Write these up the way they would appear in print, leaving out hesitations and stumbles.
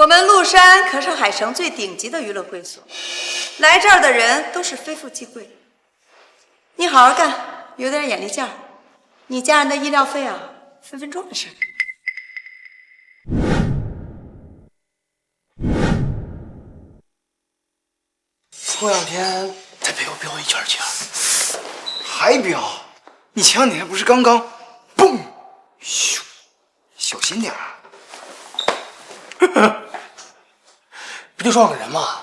我们麓山可是海城最顶级的娱乐会所，来这儿的人都是非富即贵。你好好干，有点眼力劲儿，你家人的医疗费啊，分分钟的事。过两天再陪我飙一圈去啊！还飙？你前两天不是刚刚，嘣，咻，小心点啊！不就撞个人吗？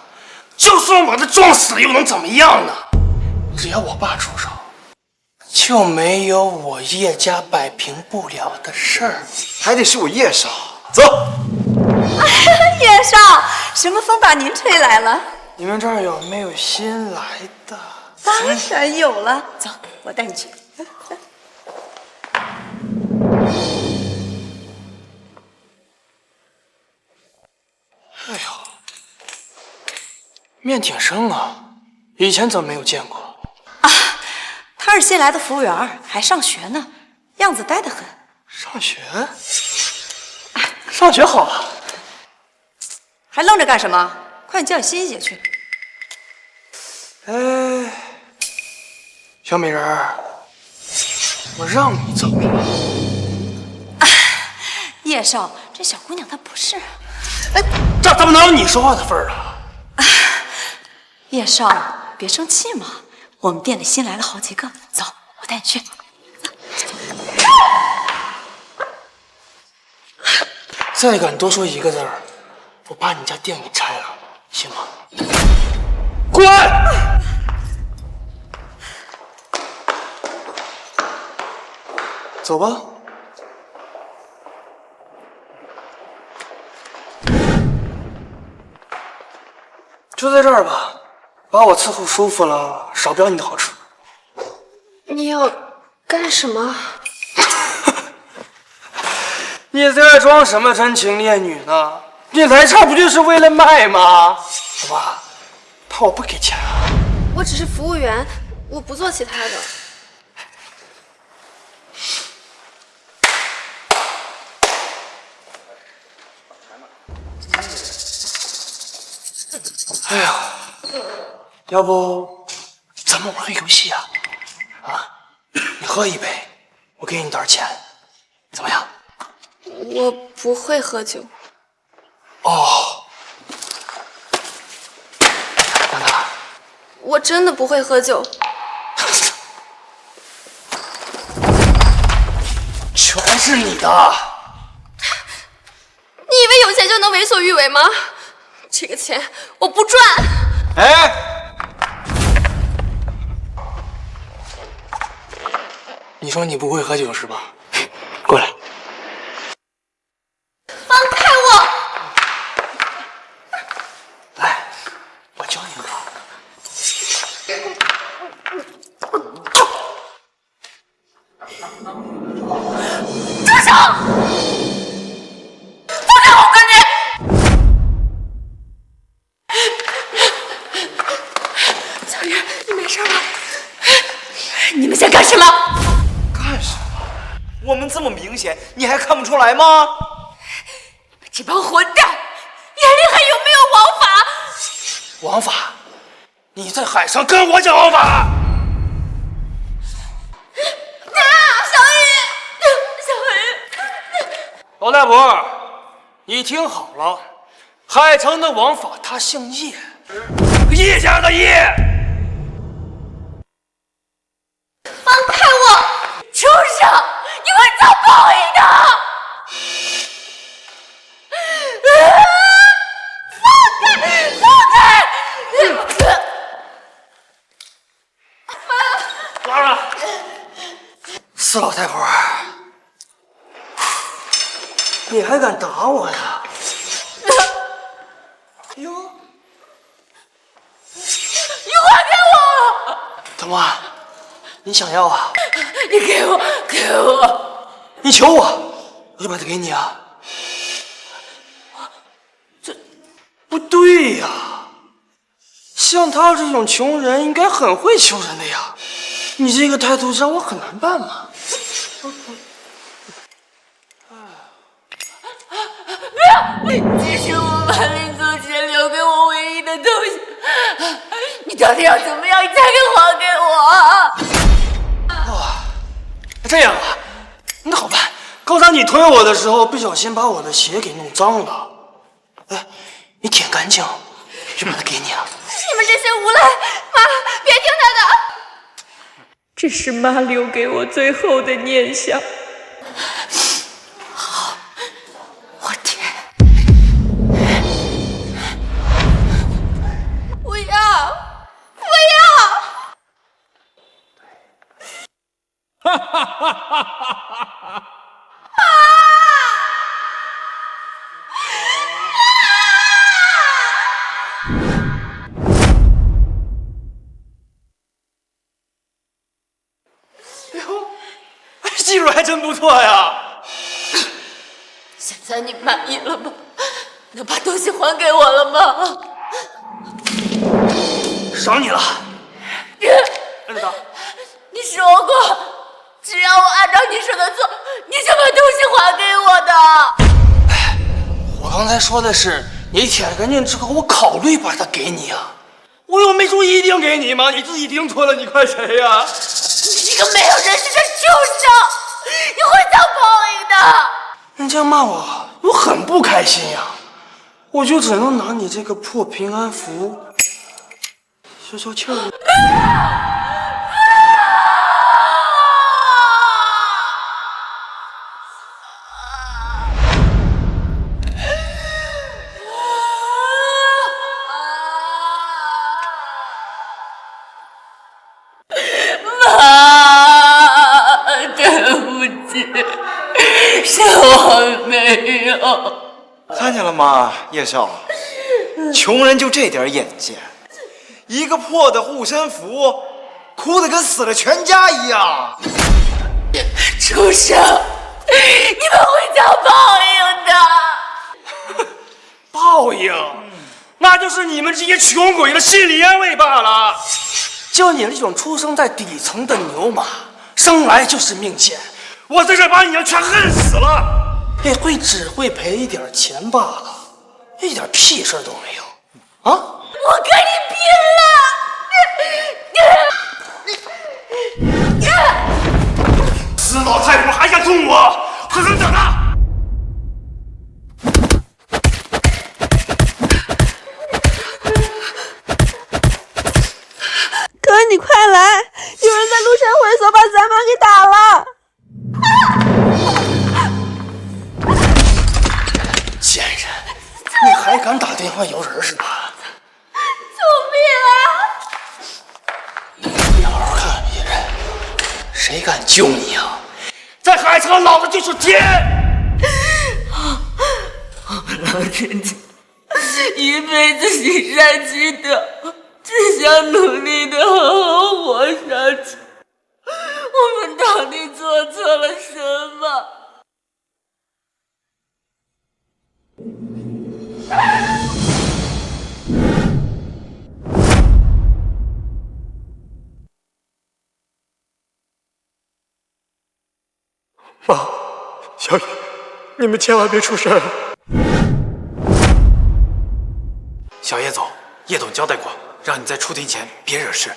就算把他撞死了，又能怎么样呢？只要我爸出手，就没有我叶家摆平不了的事儿。还得是我叶少。走。叶少，什么风把您吹来了？你们这儿有没有新来的？当然有了，走，我带你去。哎呦，面挺生啊，以前怎么没有见过？啊，他是新来的服务员，还上学呢，样子呆得很。上学？上学好啊。还愣着干什么？快点叫欣姐去。哎，小美人儿，我让你走了。叶少，这小姑娘她不是。哎，这怎么能有你说话的份儿啊？叶少，别生气嘛。我们店里新来了好几个，走，我带你去。再敢多说一个字儿，我把你家店给拆了，行吗？滚！走吧。就在这儿吧，把我伺候舒服了，少标你的好处。你要干什么？你在装什么真情烈女呢？你来这儿不就是为了卖吗？好吧，怕我不给钱啊？我只是服务员，我不做其他的。哎呀，要不咱们玩个游戏啊？啊，你喝一杯，我给你点钱，怎么样？我不会喝酒。哦，娜娜，我真的不会喝酒。全是你的。你以为有钱就能为所欲为吗？这个钱我不赚。哎，你说你不会喝酒是吧？过来。放开我！来，我教你喝。住手！放开我！赶紧！小雨，你没事吧？你们想干什么？干什么？我们这么明显，你还看不出来吗？这帮混蛋，眼里还有没有王法？王法？你在海上跟我讲王法？老大伯，你听好了，海城的王法他姓叶，叶家的叶。放开我！畜生，你会遭报应的！放开！放开！拉了，死老太婆，你还敢打我呀？哟，你还给我！怎么？你想要啊？你给我，给我！你求我，我就把它给你啊！这不对呀！像他这种穷人，应该很会求人的呀。你这个态度让我很难办嘛。别这是我爸临走前留给我唯一的东西，你到底要怎么样，你才肯还给我？这样啊，那好办。刚才你推我的时候，不小心把我的鞋给弄脏了。哎，你舔干净，就把它给你了。你们这些无赖，妈，别听他的。这是妈留给我最后的念想。好，我舔。不要，不要！哈哈哈哈哈哈！技术还真不错呀！现在你满意了吗？能把东西还给我了吗？赏你了，二大。你说过，只要我按照你说的做，你就把东西还给我的。我刚才说的是，你舔干净之后，我考虑把它给你啊。我又没说一定给你吗？你自己听错了，你怪谁呀？你这个没有人性的畜生，你会遭报应的。你这样骂我，我很不开心呀。我就只能拿你这个破平安符消消气儿。是我没有。看见了吗，叶少？穷人就这点眼界，一个破的护身符，哭得跟死了全家一样。畜生，你们会遭报应的。报应，那就是你们这些穷鬼的心理安慰罢了。就你这种出生在底层的牛马，生来就是命贱。我在这把你们全恨死了，只会赔一点钱罢了，一点屁事都没有啊！我跟你拼了！死老太婆还想动我，狠狠等他！哥，你快来！有人在路上会所把咱妈给打了。贱人，你还敢打电话摇人是吧？救命啊！你好好看看别人，谁敢救你啊？在海城，老子就是天！老天爷，一辈子行善积德，只想努力的好好活下去。我们到底做错了什么？妈，小雨，你们千万别出事儿。小叶总，叶总交代过，让你在出庭前别惹事。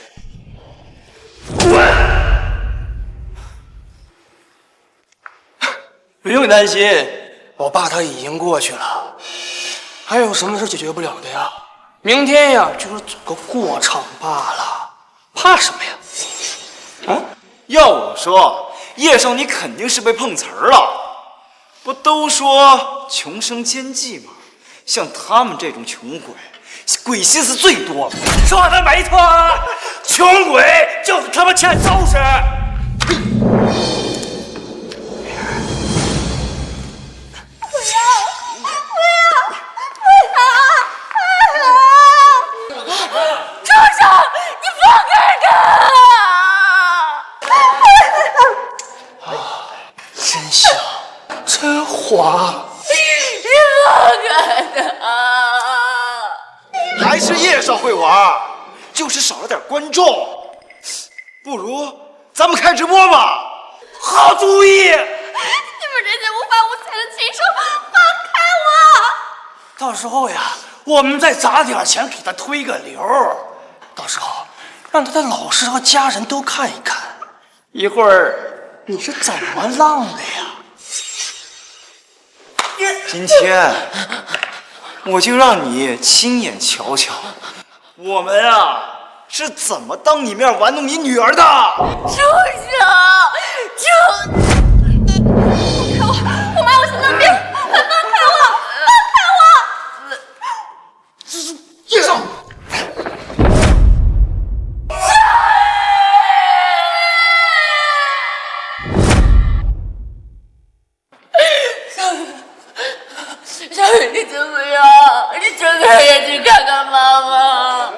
不用担心，我爸他已经过去了，还有什么事解决不了的呀？明天呀，就是走个过场罢了，怕什么呀？啊？要我说，叶少你肯定是被碰瓷儿了。不都说穷生奸计吗？像他们这种穷鬼，鬼心思最多了。说的没错，穷鬼就是他妈欠收拾。畜生，你放开他！真香，真滑。你放开他！还是叶少会玩，就是少了点观众。不如咱们开直播吧。好主意。你们这些无法无天的禽兽，放开我！到时候呀，我们再砸点钱给他推个流，到时候让他的老师和家人都看一看，一会儿你是怎么浪的呀？今天我就让你亲眼瞧瞧，我们啊是怎么当你面玩弄你女儿的。住手！放开我！我妈有心脏病！放开我！放开我！叶少，小雨，你怎么样？你睁开眼睛看看妈妈。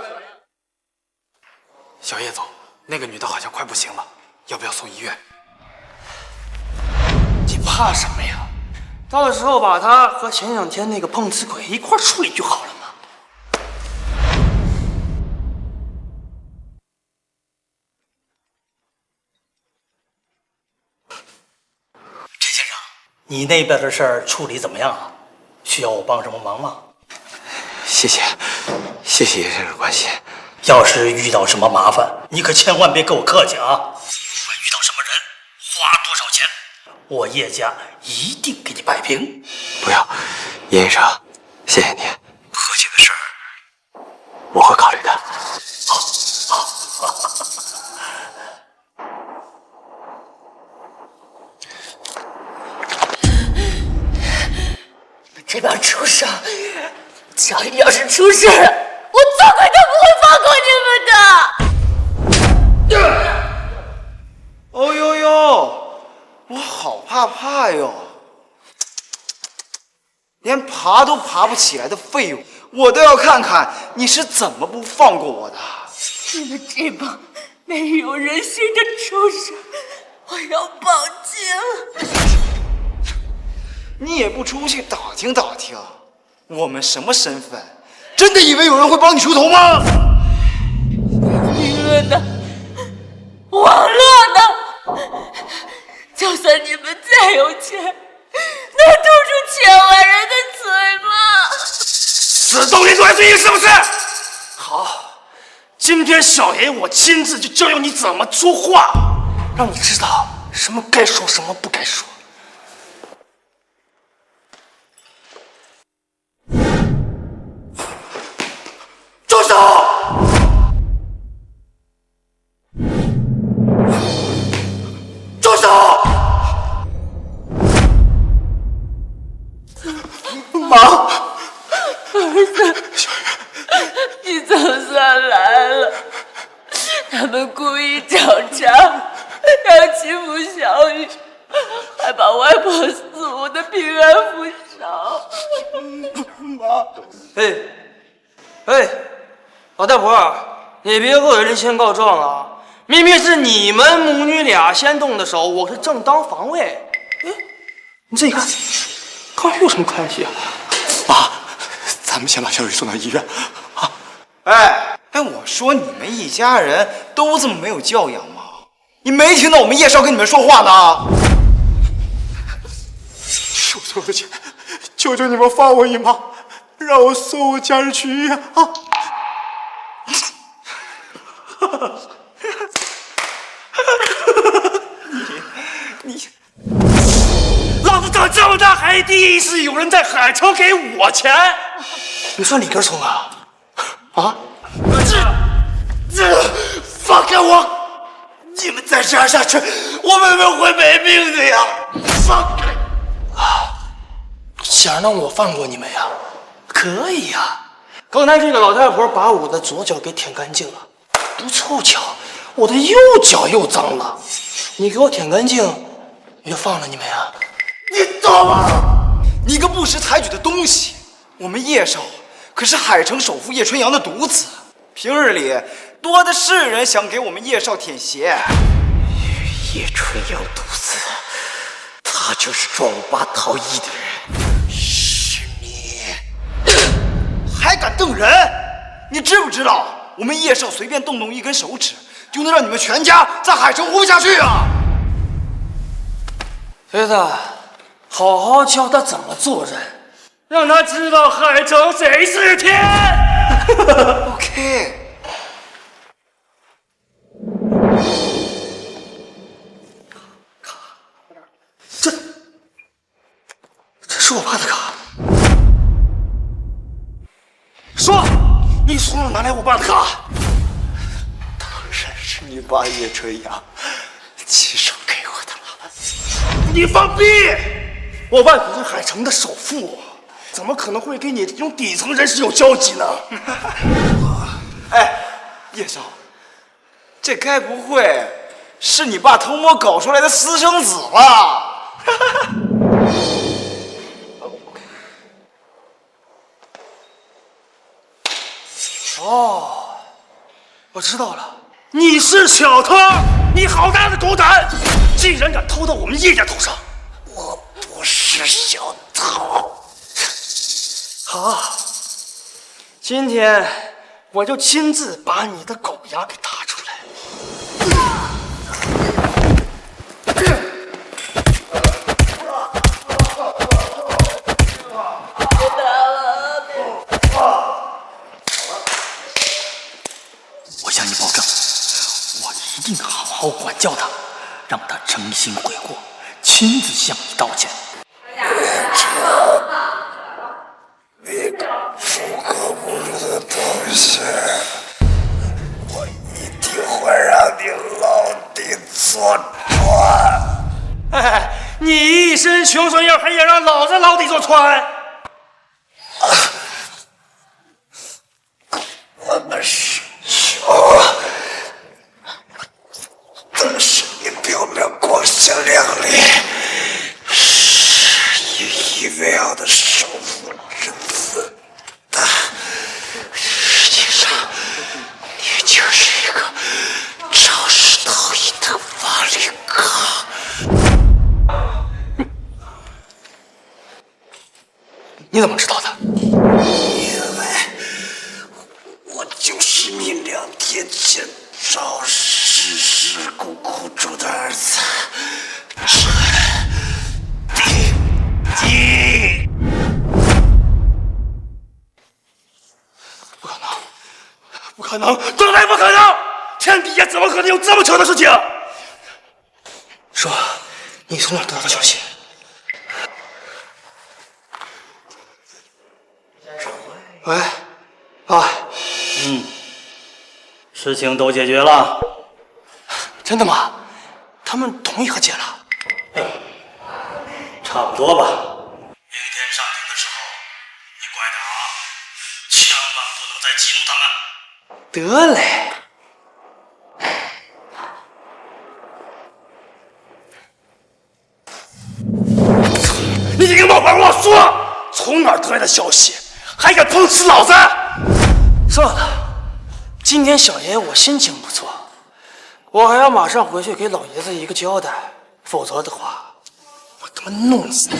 小叶总，那个女的好像快不行了，要不要送医院？你怕什么呀？到时候把他和前两天那个碰瓷鬼一块处理就好了嘛。陈先生，你那边的事儿处理怎么样啊？需要我帮什么忙吗？谢谢叶先生关心。要是遇到什么麻烦，你可千万别跟我客气啊！无论遇到什么人，花多少钱，我叶家一定给你摆平。不要，叶先生，谢谢你。和解的事儿，我会考虑的。这帮畜生，小雨要是出事了，我做鬼都不会放过你们的！哦呦呦，我好怕哟！连爬都爬不起来的废物，我都要看看你是怎么不放过我的！你们这帮没有人性的畜生，我要报警！你也不出去打听打听，我们什么身份？真的以为有人会帮你出头吗？舆论的，网络的，就算你们再有钱，能堵住千万人的嘴吗？死动力断罪是不是？好，今天小爷我亲自就教教你怎么说话，让你知道什么该说，什么不该说。住手！住手！妈，你总算来了，他们故意找茬，要欺负小雨，还把外婆送的平安符烧。哎，老太婆，你别恶人先告状啊！明明是你们母女俩先动的手，我是正当防卫。哎，你自己看，跟我有什么关系啊？妈，咱们先把小雨送到医院啊！哎，我说你们一家人都这么没有教养吗？你没听到我们叶少跟你们说话呢？是我错了，姐，求求你们放我一马，让我送我家人去医院啊！你，老子长这么大还第一次有人在海城给我钱，你算哪根葱啊？啊？这放开我！你们再这样下去，我妹妹会没命的呀！放开！啊，想让我放过你们呀？可以呀。刚才这个老太婆把我的左脚给舔干净了，不凑巧，我的右脚又脏了。你给我舔干净，也就放了你们呀？你懂吗？你个不识抬举的东西！我们叶少可是海城首富叶春阳的独子，平日里多的是人想给我们叶少舔鞋。叶春阳独子，他就是撞我爸逃逸的人。是你，还敢瞪人？你知不知道，我们叶少随便动动一根手指，就能让你们全家在海城活不下去啊！孩子，好好教他怎么做人，让他知道海城谁是天。OK。这是我爸的卡。说，你从哪拿来我爸的卡？当然是你爸叶春阳亲手给我的了。你放屁！我爸可是海城的首富，怎么可能会跟你这种底层人士有交集呢？哎，叶少，这该不会是你爸偷摸搞出来的私生子吧？哦，我知道了，你是小偷！你好大的狗胆，竟然敢偷到我们叶家头上！我不是小偷。好，今天我就亲自把你的狗牙给打出来。我向你保证，我一定好好管教他，让他诚心悔过，亲自向你道歉。我一定会让你牢底坐穿。哎，你一身穷酸样，还想让老子牢底坐穿？我们是穷，但是你表面光鲜亮丽，是引以为傲的首富之子，但实际上你就是一个肇事逃逸的瓦里卡。你怎么知道的？因为我就是你2天前肇事故苦主的儿子陈丁基。不可能，不可能，绝对不可能！天底下怎么可能有这么扯的事情？说，你从哪得到的消息？喂，爸，事情都解决了。真的吗？他们同意和解了？差不多吧。明天上庭的时候，你乖点啊，千万不能再激怒他们。得嘞。你这个冒犯我说，从哪儿得来的消息，还敢碰瓷老子？算了，今天小爷爷我心情不错，我还要马上回去给老爷子一个交代，否则的话，我他妈弄死你！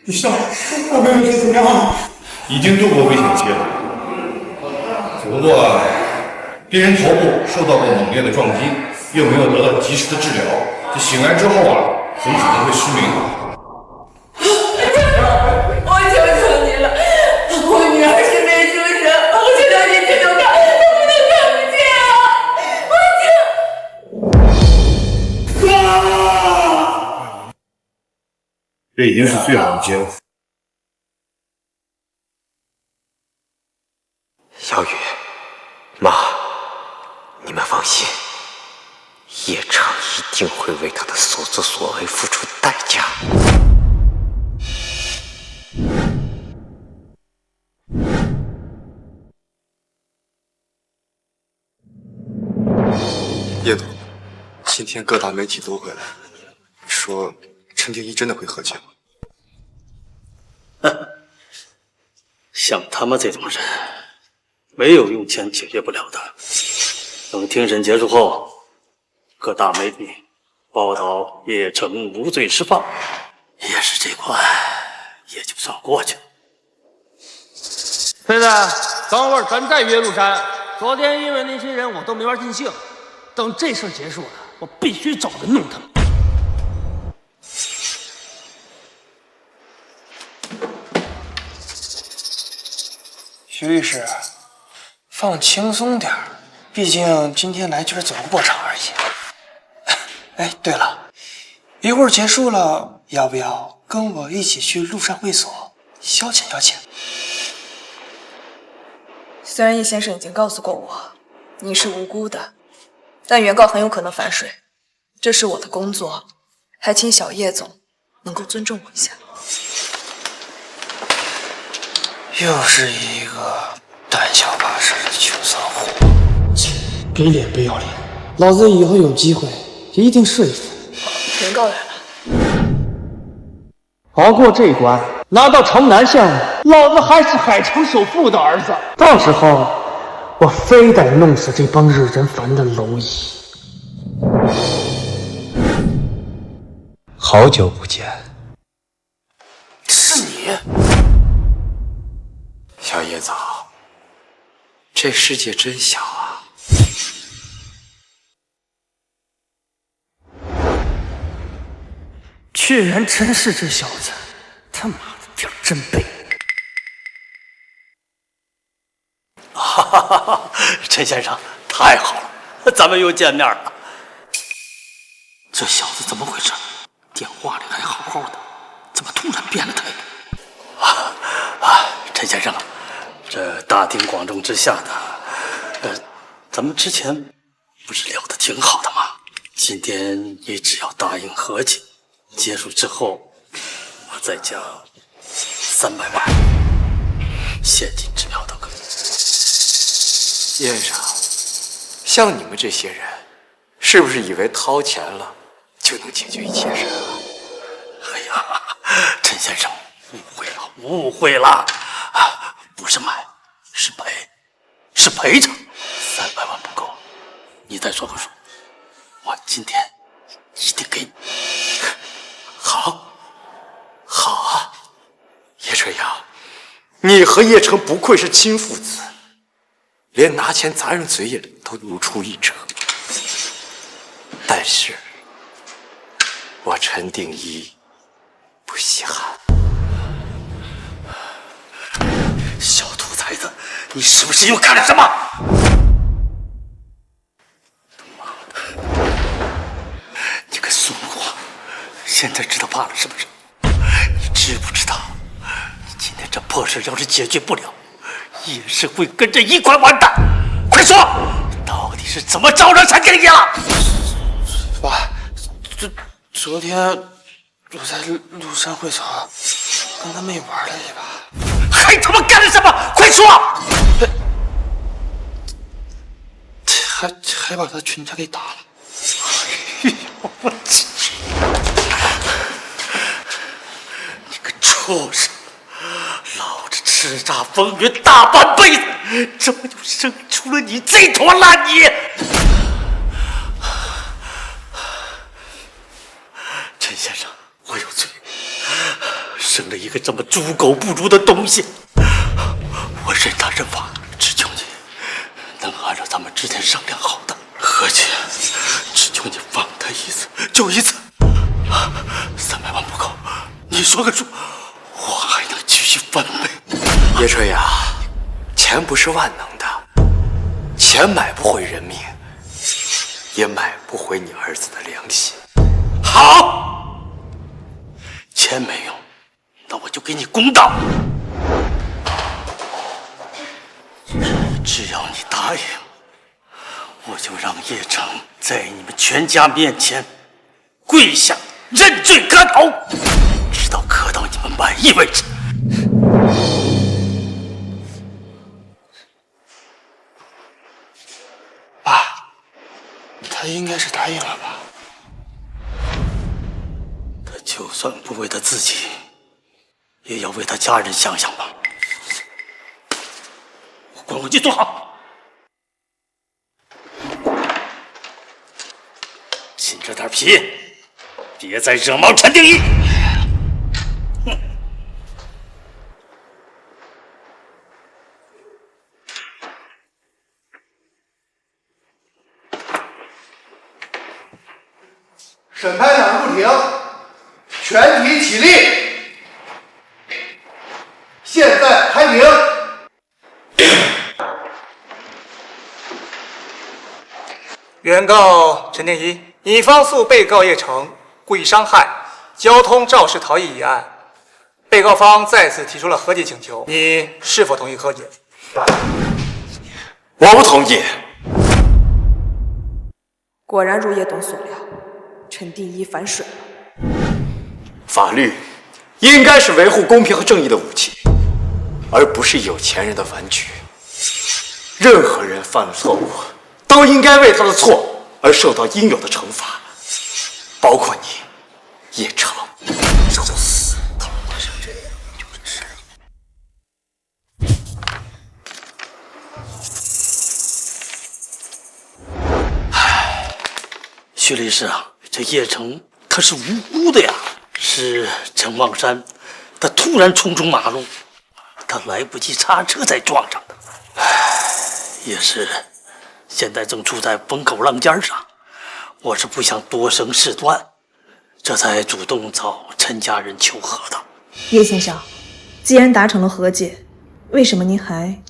医生，我妹妹怎么样？已经度过危险期了，只不过病人头部受到过猛烈的撞击，又没有得到及时的治疗，这醒来之后很可能会失明。我求求你了，我女儿是没出生，我求求你救救她，能不能看不见啊？这已经是最好的结果。小雨，妈，你们放心，叶城一定会为他的所作所为付出代价。叶总，今天各大媒体都会来，说陈定一真的会和解吗？像他们这种人，没有用钱解决不了的。等庭审结束后，各大媒体报道叶城无罪释放，叶氏这关也就算过去了。飞子，等会儿咱再约麓山。昨天因为那些人我都没法尽兴，等这事儿结束了，我必须找人弄他们。徐律师，放轻松点儿，毕竟今天来就是走个过场而已。哎，对了，一会儿结束了，要不要跟我一起去麓山会所消遣消遣？虽然叶先生已经告诉过我你是无辜的，但原告很有可能反水，这是我的工作，还请小叶总能够尊重我一下。又是一个胆小怕事的穷骚货，给脸不要脸！老子以后有机会一定说服你。原告来了。熬过这关，拿到城南项目，老子还是海城首富的儿子。到时候，我非得弄死这帮惹人烦的蝼蚁。好久不见，是你。小叶子，这世界真小啊！居然真是这小子，他妈的点真背！哈哈哈哈！陈先生，太好了，咱们又见面了。这小子怎么回事？电话里还好好的，怎么突然变了态度？陈先生，这大庭广众之下的，咱们之前不是聊得挺好的吗？今天你只要答应和解，结束之后，我再加300万，现金支票都可以。叶先生，像你们这些人，是不是以为掏钱了就能解决一切事啊？哎呀，陈先生，误会了，不是买，是赔偿，300万不够，你再说个数，我今天一定给你。好啊，叶春阳，你和叶城不愧是亲父子，连拿钱砸人嘴里都如出一辙。但是，我陈定一不稀罕。小兔崽子，你是不是又干了什么？妈的！你个怂货，现在知道怕了是不是？你知不知道，你今天这破事要是解决不了，也是会跟着一块完蛋。快说，到底是怎么招惹陈定一了？爸，昨天我在麓山会所跟他妹玩了一把。还他妈干了什么？快说！还把他全家给打了。哎呦我去！你个畜生！老子叱咤风云大半辈子，怎么就生出了你这坨烂泥？陈先生，我有罪，生了一个这么猪狗不如的东西，我认他认法，只求你能按照咱们之前商量好的和解，只求你放他一次就一次。300万不够，你说个数，我还能继续翻倍。叶春阳，钱不是万能的，钱买不回人命，也买不回你儿子的良心。好，钱没用，那我就给你公道。只要你答应，我就让叶城在你们全家面前跪下认罪磕头，直到磕到你们满意为止。爸，他应该是答应了吧？他就算不为他自己，也要为他家人想想吧。滚回去坐好，紧着点皮，别再惹毛陈定一。审判长入庭，全体起立。现在开庭。原告陈天一，乙方诉被告叶成故意伤害、交通肇事逃逸一案，被告方再次提出了和解请求，你是否同意和解？我不同意。果然如叶董所料，陈定一反水了。法律应该是维护公平和正义的武器，而不是有钱人的玩具。任何人犯了错误，都应该为他的错而受到应有的惩罚，包括你，叶成。找死！徐律师啊，这叶成他是无辜的呀，是陈望山他突然冲出马路，他来不及刹车才撞上的。也是现在正处在风口浪尖上，我是不想多生事端，这才主动找陈家人求和的。叶先生，既然达成了和解，为什么您还……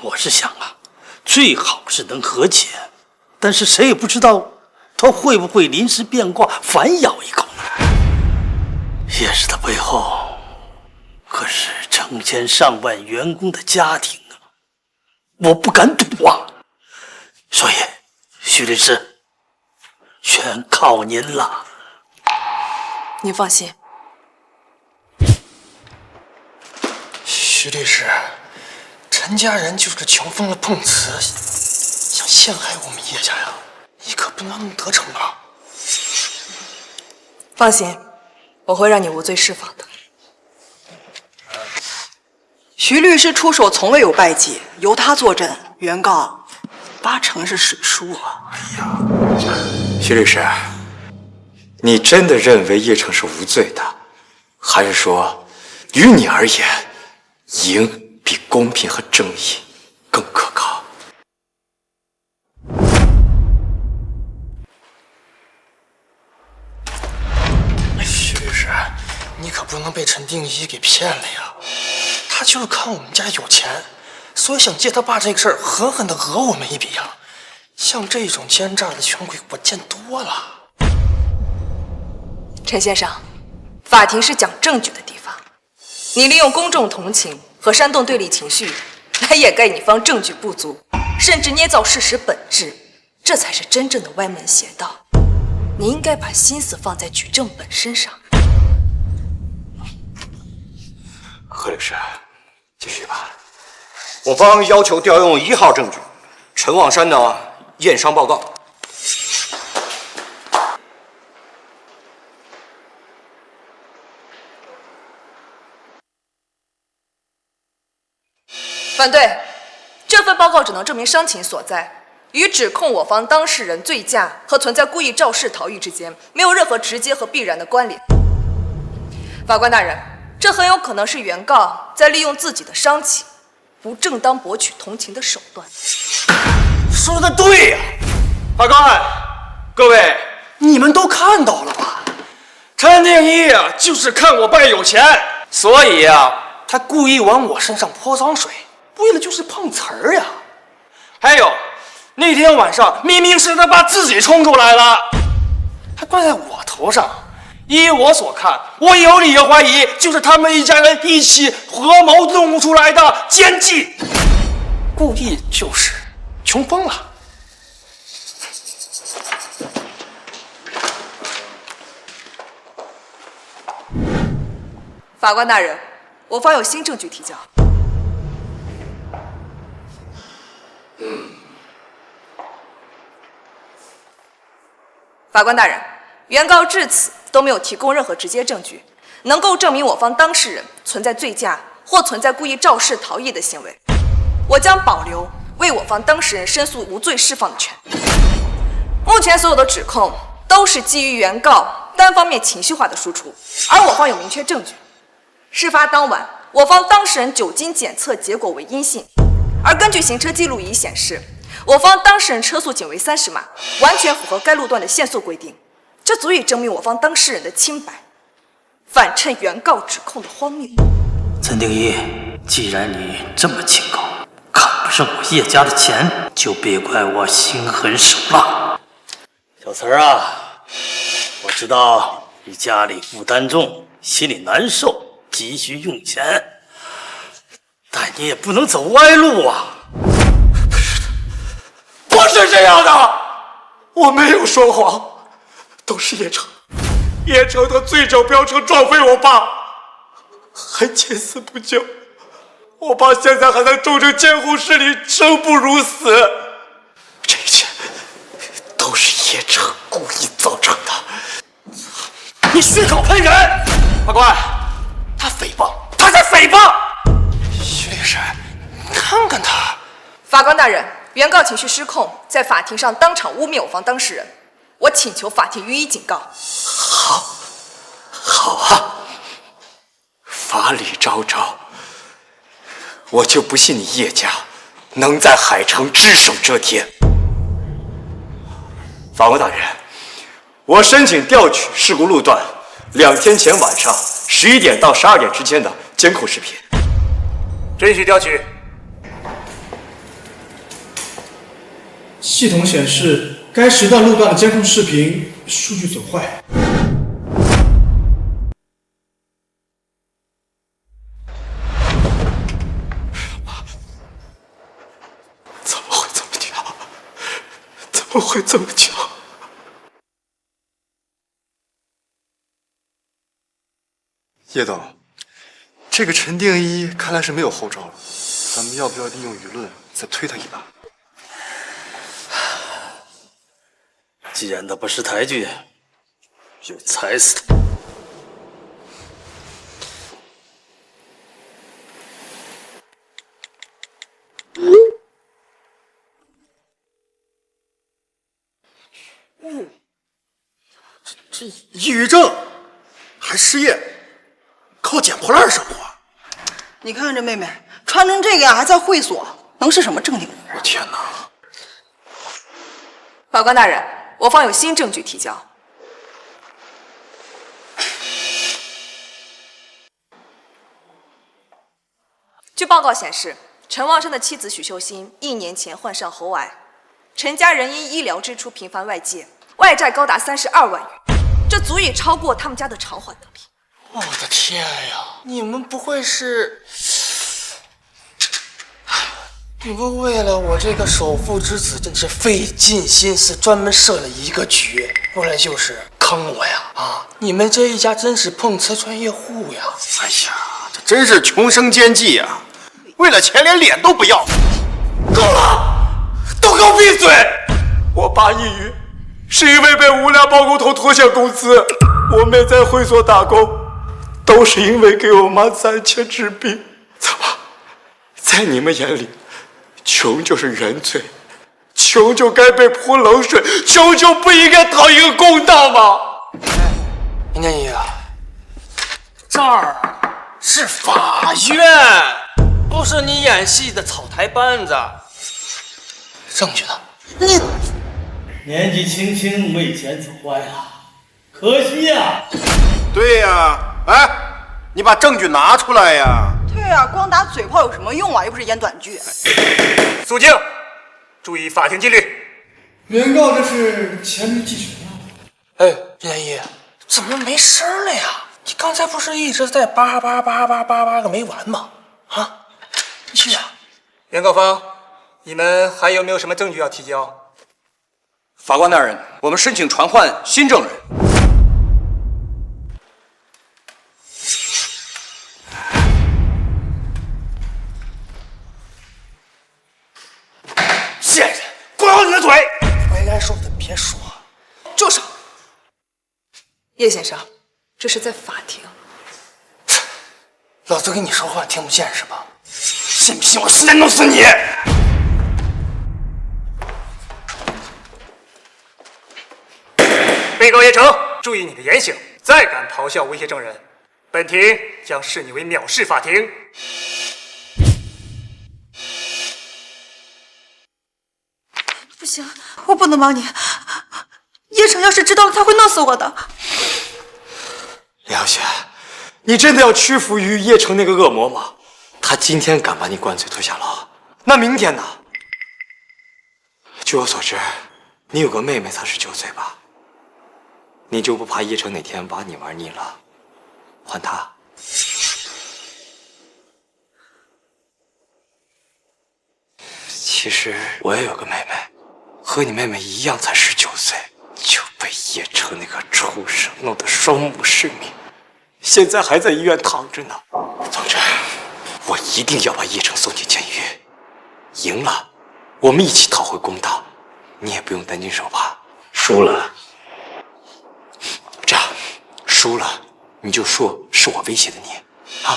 我是想啊，最好是能和解，但是谁也不知道他会不会临时变卦反咬一口呢？叶氏的背后可是成千上万员工的家庭啊，我不敢赌啊。所以徐律师，全靠您了。您放心。徐律师，陈家人就是穷疯了碰瓷，想陷害我们叶家呀，你可不能让他们得逞啊！放心，我会让你无罪释放的。徐律师出手从未有败绩，由他坐镇，原告八成是水书啊！徐律师，你真的认为叶成是无罪的，还是说，于你而言，赢比公平和正义更可靠？徐律师，你可不能被陈定一给骗了呀！他就是看我们家有钱，所以想借他爸这个事儿狠狠地讹我们一笔呀。像这种奸诈的权贵，我见多了。陈先生，法庭是讲证据的地方，你利用公众同情和煽动对立情绪来掩盖你方证据不足，甚至捏造事实本质，这才是真正的歪门邪道。你应该把心思放在举证本身上。何律师，继续吧。我方要求调用1号证据，陈望山的验伤报告。反对，这份报告只能证明伤情所在，与指控我方当事人醉驾和存在故意肇事逃逸之间没有任何直接和必然的关联。法官大人，这很有可能是原告在利用自己的伤情，不正当博取同情的手段。说的对呀，法官，各位，你们都看到了吧？陈定一啊，就是看我爸有钱，所以啊，他故意往我身上泼脏水，为了就是碰瓷儿呀。还有，那天晚上明明是他爸自己冲出来了，还怪在我头上。依我所看，我有理由怀疑，就是他们一家人一起合谋弄出来的奸计，故意就是穷疯了。法官大人，我方有新证据提交。法官大人，原告至此都没有提供任何直接证据，能够证明我方当事人存在醉驾或存在故意肇事逃逸的行为。我将保留为我方当事人申诉无罪释放的权利。目前所有的指控都是基于原告单方面情绪化的输出，而我方有明确证据。事发当晚，我方当事人酒精检测结果为阴性，而根据行车记录仪显示，我方当事人车速仅为30码，完全符合该路段的限速规定。这足以证明我方当事人的清白，反衬原告指控的荒谬。陈定一，既然你这么清高，看不上我叶家的钱，就别怪我心狠手辣。小慈儿啊，我知道你家里负担重，心里难受，急需用钱，但你也不能走歪路啊！不是这样的，我没有说谎，都是叶城，叶城他醉酒飙车撞飞我爸，还见死不救，我爸现在还在重症监护室里，生不如死。这一切都是叶城故意造成的。你血口喷人！法官，他诽谤，他在诽谤！徐律师，看看他。法官大人，原告情绪失控，在法庭上当场污蔑我方当事人，我请求法庭予以警告。好啊，法理昭昭，我就不信你叶家能在海城只手遮天。法官大人，我申请调取事故路段2天前晚上11点到12点之间的监控视频。准许调取。系统显示，该时段路段的监控视频数据损坏。怎么会这么巧？怎么会这么巧？叶董，这个陈定一看来是没有后招了，咱们要不要利用舆论再推他一把？既然他不识抬举，就踩死他。这抑郁症，还失业，靠捡破烂生活。你看看这妹妹穿成这个样，还在会所，能是什么正经人？我天哪！法官大人，我方有新证据提交。据报告显示，陈旺生的妻子许秀欣1年前患上喉癌，陈家人因医疗支出频繁外借，外债高达32万元，这足以超过他们家的偿还能力。我的天呀！你们不会是……你们为了我这个首富之子，真是费尽心思，专门设了一个局，过来就是坑我呀！啊，你们这一家真是碰瓷专业户呀！哎呀，这真是穷生奸计呀！为了钱连脸都不要。够了，都给我闭嘴！我爸抑郁，是因为被无良包工头拖欠工资。我妹在会所打工，都是因为给我妈攒钱治病。怎么，在你们眼里？穷就是原罪，穷就该被泼冷水，穷就不应该讨一个公道吗？林天一啊，这儿是法院，不是你演戏的草台班子。证据呢？你年纪轻轻为钱走歪了，可惜呀！对呀，哎，你把证据拿出来呀！对呀，光打嘴炮有什么用啊？又不是演短剧。肃静，注意法庭纪律。原告这是黔驴技穷啊！哎，林天一，怎么没声了呀？你刚才不是一直在叭叭叭叭叭叭个没完吗？啊，继续啊！原告方，你们还有没有什么证据要提交？法官大人，我们申请传唤新证人。贱人，管好你的嘴！不该说的别说。住手！叶先生，这是在法庭。老子跟你说话听不见是吧？信不信我现在弄死你？被告叶成，注意你的言行，再敢咆哮威胁证人，本庭将视你为藐视法庭。不行，我不能帮你，叶城要是知道了，他会弄死我的。梁雪，你真的要屈服于叶城那个恶魔吗？他今天敢把你灌醉拖下牢，那明天呢？据我所知，你有个妹妹才19岁吧？你就不怕叶城哪天把你玩腻了，换他？其实我也有个妹妹，和你妹妹一样，才19岁，就被叶城那个畜生弄得双目失明，现在还在医院躺着呢。总之，我一定要把叶城送进监狱。赢了，我们一起讨回公道，你也不用担惊受怕。输了，这样，输了你就说是我威胁的你，啊。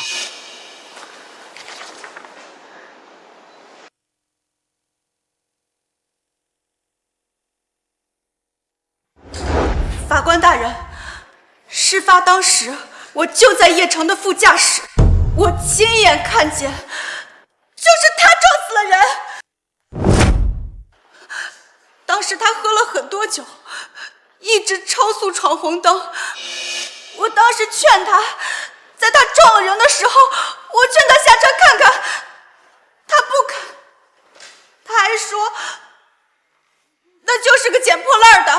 法官大人，事发当时我就在叶城的副驾驶，我亲眼看见，就是他撞死了人。当时他喝了很多酒，一直超速闯红灯。我当时劝他，在他撞了人的时候，我劝他下车看看，他不肯，他还说那就是个捡破烂的，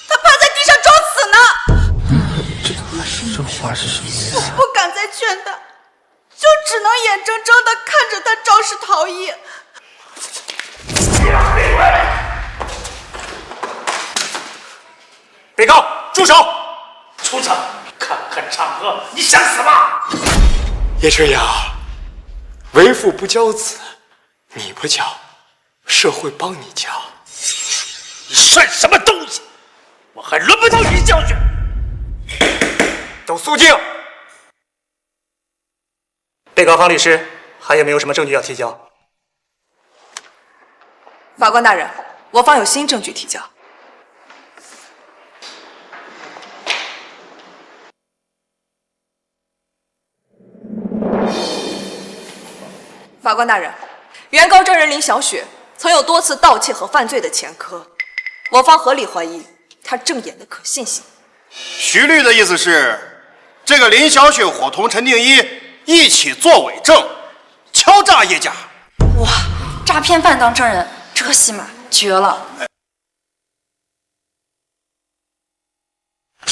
他趴在地上装死呢。这话是什么意思？我不敢再劝他，就只能眼睁睁地看着他肇事逃逸。被告住手！出场，看看场合，你想死吗？叶春阳，为父不教子，你不教，社会帮你教。你算什么东西？我还轮不到你教训。都肃静！被告方律师还有没有什么证据要提交？法官大人，我方有新证据提交。法官大人，原告证人林小雪曾有多次盗窃和犯罪的前科，我方合理怀疑她证言的可信性。徐律的意思是，这个林小雪伙同陈定一一起作伪证，敲诈叶家。哇，诈骗犯当证人，这戏码绝了！我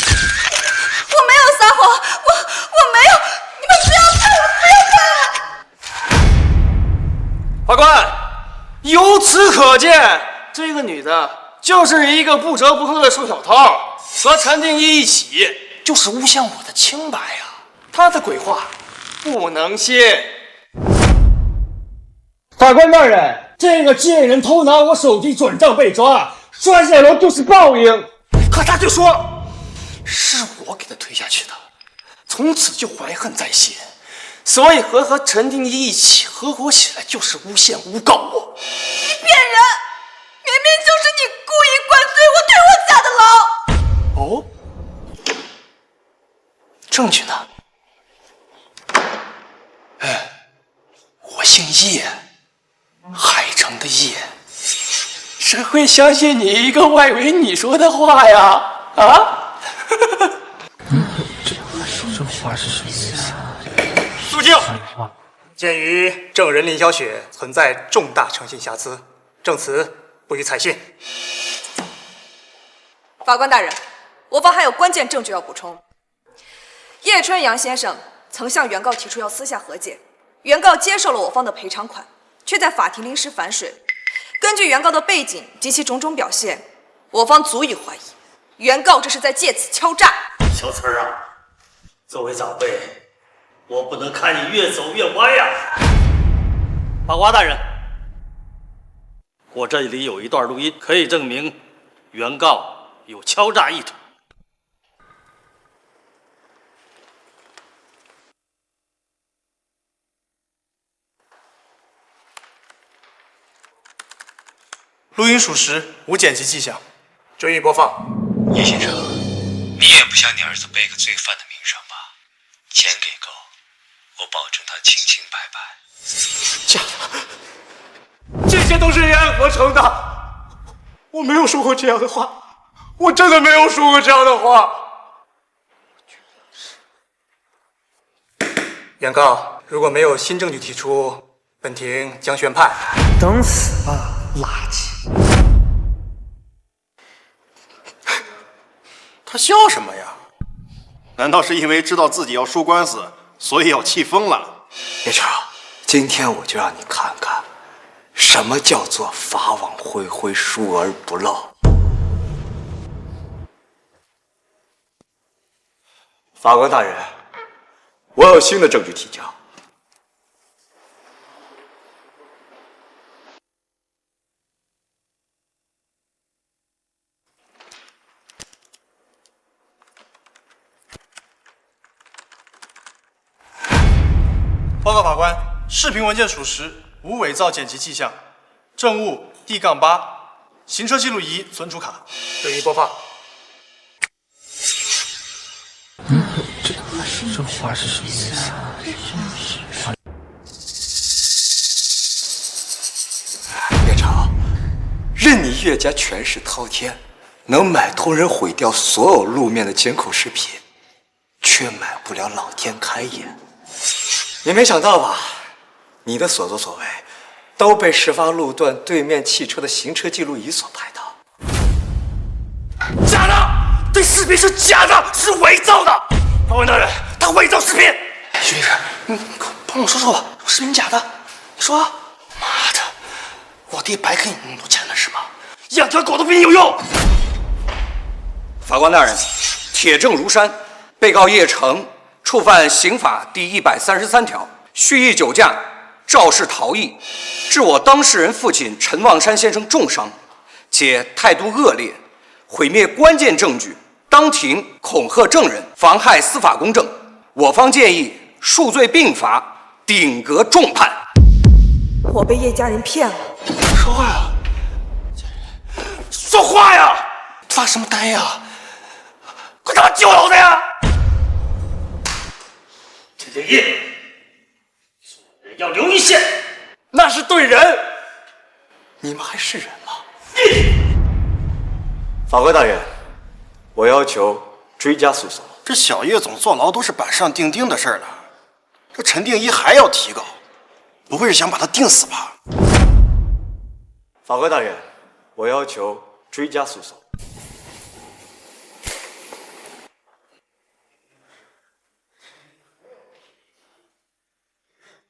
没有撒谎，我没有，你们不要判我，不要判我！法官，由此可见，这个女的就是一个不折不扣的臭小偷，和陈定一一起就是诬陷我的清白呀！她的鬼话不能信。法官大人，这个贱人偷拿我手机转账被抓，摔下楼就是报应。可他就说是我给他推下去的，从此就怀恨在心，所以和陈定一一起合伙起来就是诬陷诬告我。你骗人！明明就是你故意灌醉我，推我下的牢。哦，证据呢？我姓叶，海城的叶，谁会相信你一个外围你说的话呀？啊？这话是什么意思？肃静！鉴于证人林小雪存在重大诚信瑕疵，证词不予采信。法官大人，我方还有关键证据要补充。叶春阳先生曾向原告提出要私下和解，原告接受了我方的赔偿款，却在法庭临时反水。根据原告的背景及其种种表现，我方足以怀疑原告这是在借此敲诈。小翠儿啊，作为长辈，我不能看你越走越歪呀！法官大人，我这里有一段录音，可以证明原告有敲诈意图。录音属实，无剪辑迹象。准予播放。叶先生，你也不想你儿子背个罪犯的名声吧？钱给够，我保证他清清白白。假的，这些都是人爱合成的，我没有说过这样的话。我真的没有说过这样的话。原告，如果没有新证据提出，本庭将宣判。等死吧，垃圾！他笑什么呀？难道是因为知道自己要输官司，所以要气疯了？叶成，今天我就让你看看，什么叫做法网恢恢，疏而不漏。法官大人，我有新的证据提交。报告法官，视频文件属实，无伪造剪辑迹象。证物 D-8，行车记录仪存储卡。证据播放。这话是什么意思啊？叶朝，任你岳家权势滔天，能买通人毁掉所有路面的监控视频，却买不了老天开眼。你没想到吧？你的所作所为都被事发路段对面汽车的行车记录仪所拍到。假的！这视频是假的，是伪造的！法官大人，他伪造视频！徐律师，你帮我说说吧，视频假的，你说。妈的，我爹白给你那么多钱了是吗？养条狗都比你有用！法官大人，铁证如山，被告叶成触犯刑法第133条，蓄意酒驾，肇事逃逸，致我当事人父亲陈望山先生重伤，且态度恶劣，毁灭关键证据，当庭恐吓证人，妨害司法公正。我方建议数罪并罚，顶格重判。我被叶家人骗了。说话呀！说话呀！发什么呆呀？快他妈救老子呀！陈天一，人要留一线，那是对人。你们还是人吗？法官大人，我要求追加诉讼。这小叶总坐牢都是板上钉钉的事了，这陈定一还要提告，不会是想把他定死吧？法官大人，我要求追加诉讼。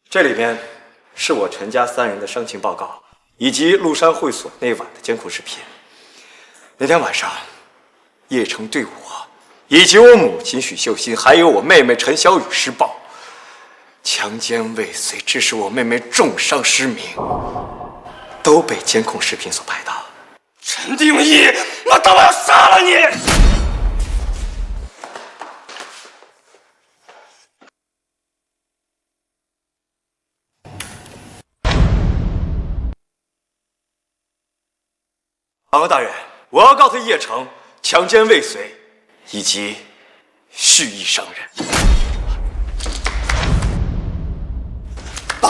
这里边是我陈家3人的伤情报告，以及麓山会所那晚的监控视频。那天晚上，叶成对我以及我母亲许秀欣，还有我妹妹陈小雨施暴，强奸未遂，致使我妹妹重伤失明，都被监控视频所拍到。陈定一，我他妈要杀了你！法官大人，我要告他叶成强奸未遂，以及蓄意伤人。爸，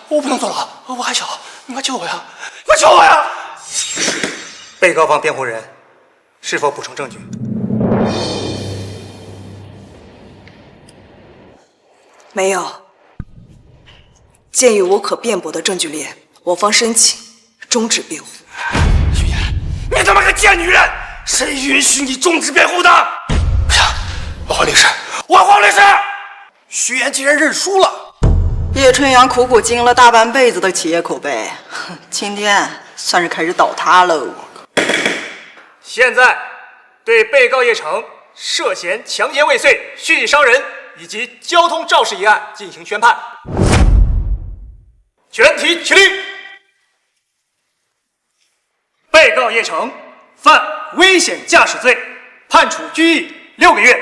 我不能坐牢，我还小，你快救我呀！快救我呀！被告方辩护人是否补充证据？没有。鉴于无可辩驳的证据链，我方申请终止辩护。徐岩，你他妈个贱女人！谁允许你终止辩护的？不行，我换律师，我换律师！徐岩竟然认输了。叶春阳苦苦经营了大半辈子的企业口碑，今天算是开始倒塌喽。现在对被告叶成涉嫌强奸未遂、蓄意伤人以及交通肇事一案进行宣判。全体起立。被告叶成犯危险驾驶罪，判处拘役6个月；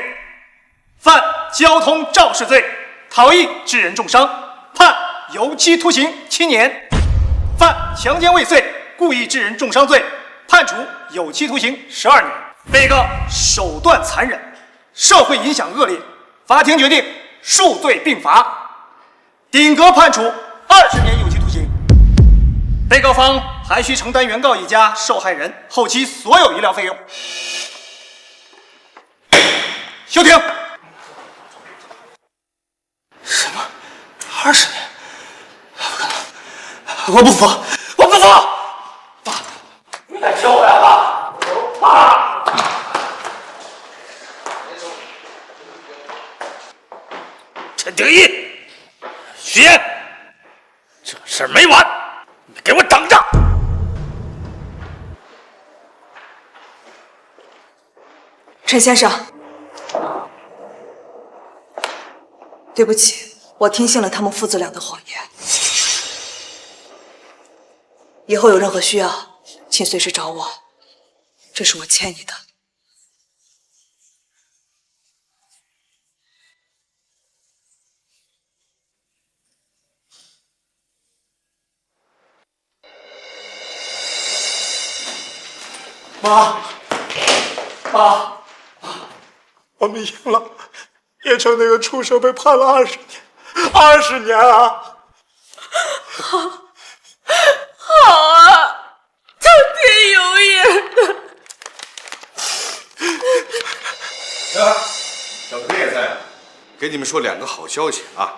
犯交通肇事罪，逃逸致人重伤，判有期徒刑7年；犯强奸未遂、故意致人重伤罪，判处有期徒刑12年。被告手段残忍，社会影响恶劣，法庭决定数罪并罚，顶格判处20年有期徒刑。被告方还需承担原告一家受害人后期所有医疗费用。休庭。什么？20年？不可能！我不服！我不服！爸，你敢救我呀，爸！爸！陈定一，徐岩，这事儿没完，你给我等着！陈先生，对不起，我听信了他们父子俩的谎言。以后有任何需要，请随时找我，这是我欠你的。妈，妈，我们赢了，叶城那个畜生被判了20年啊！好啊，苍天有眼的。小哥也在，给你们说2个好消息啊！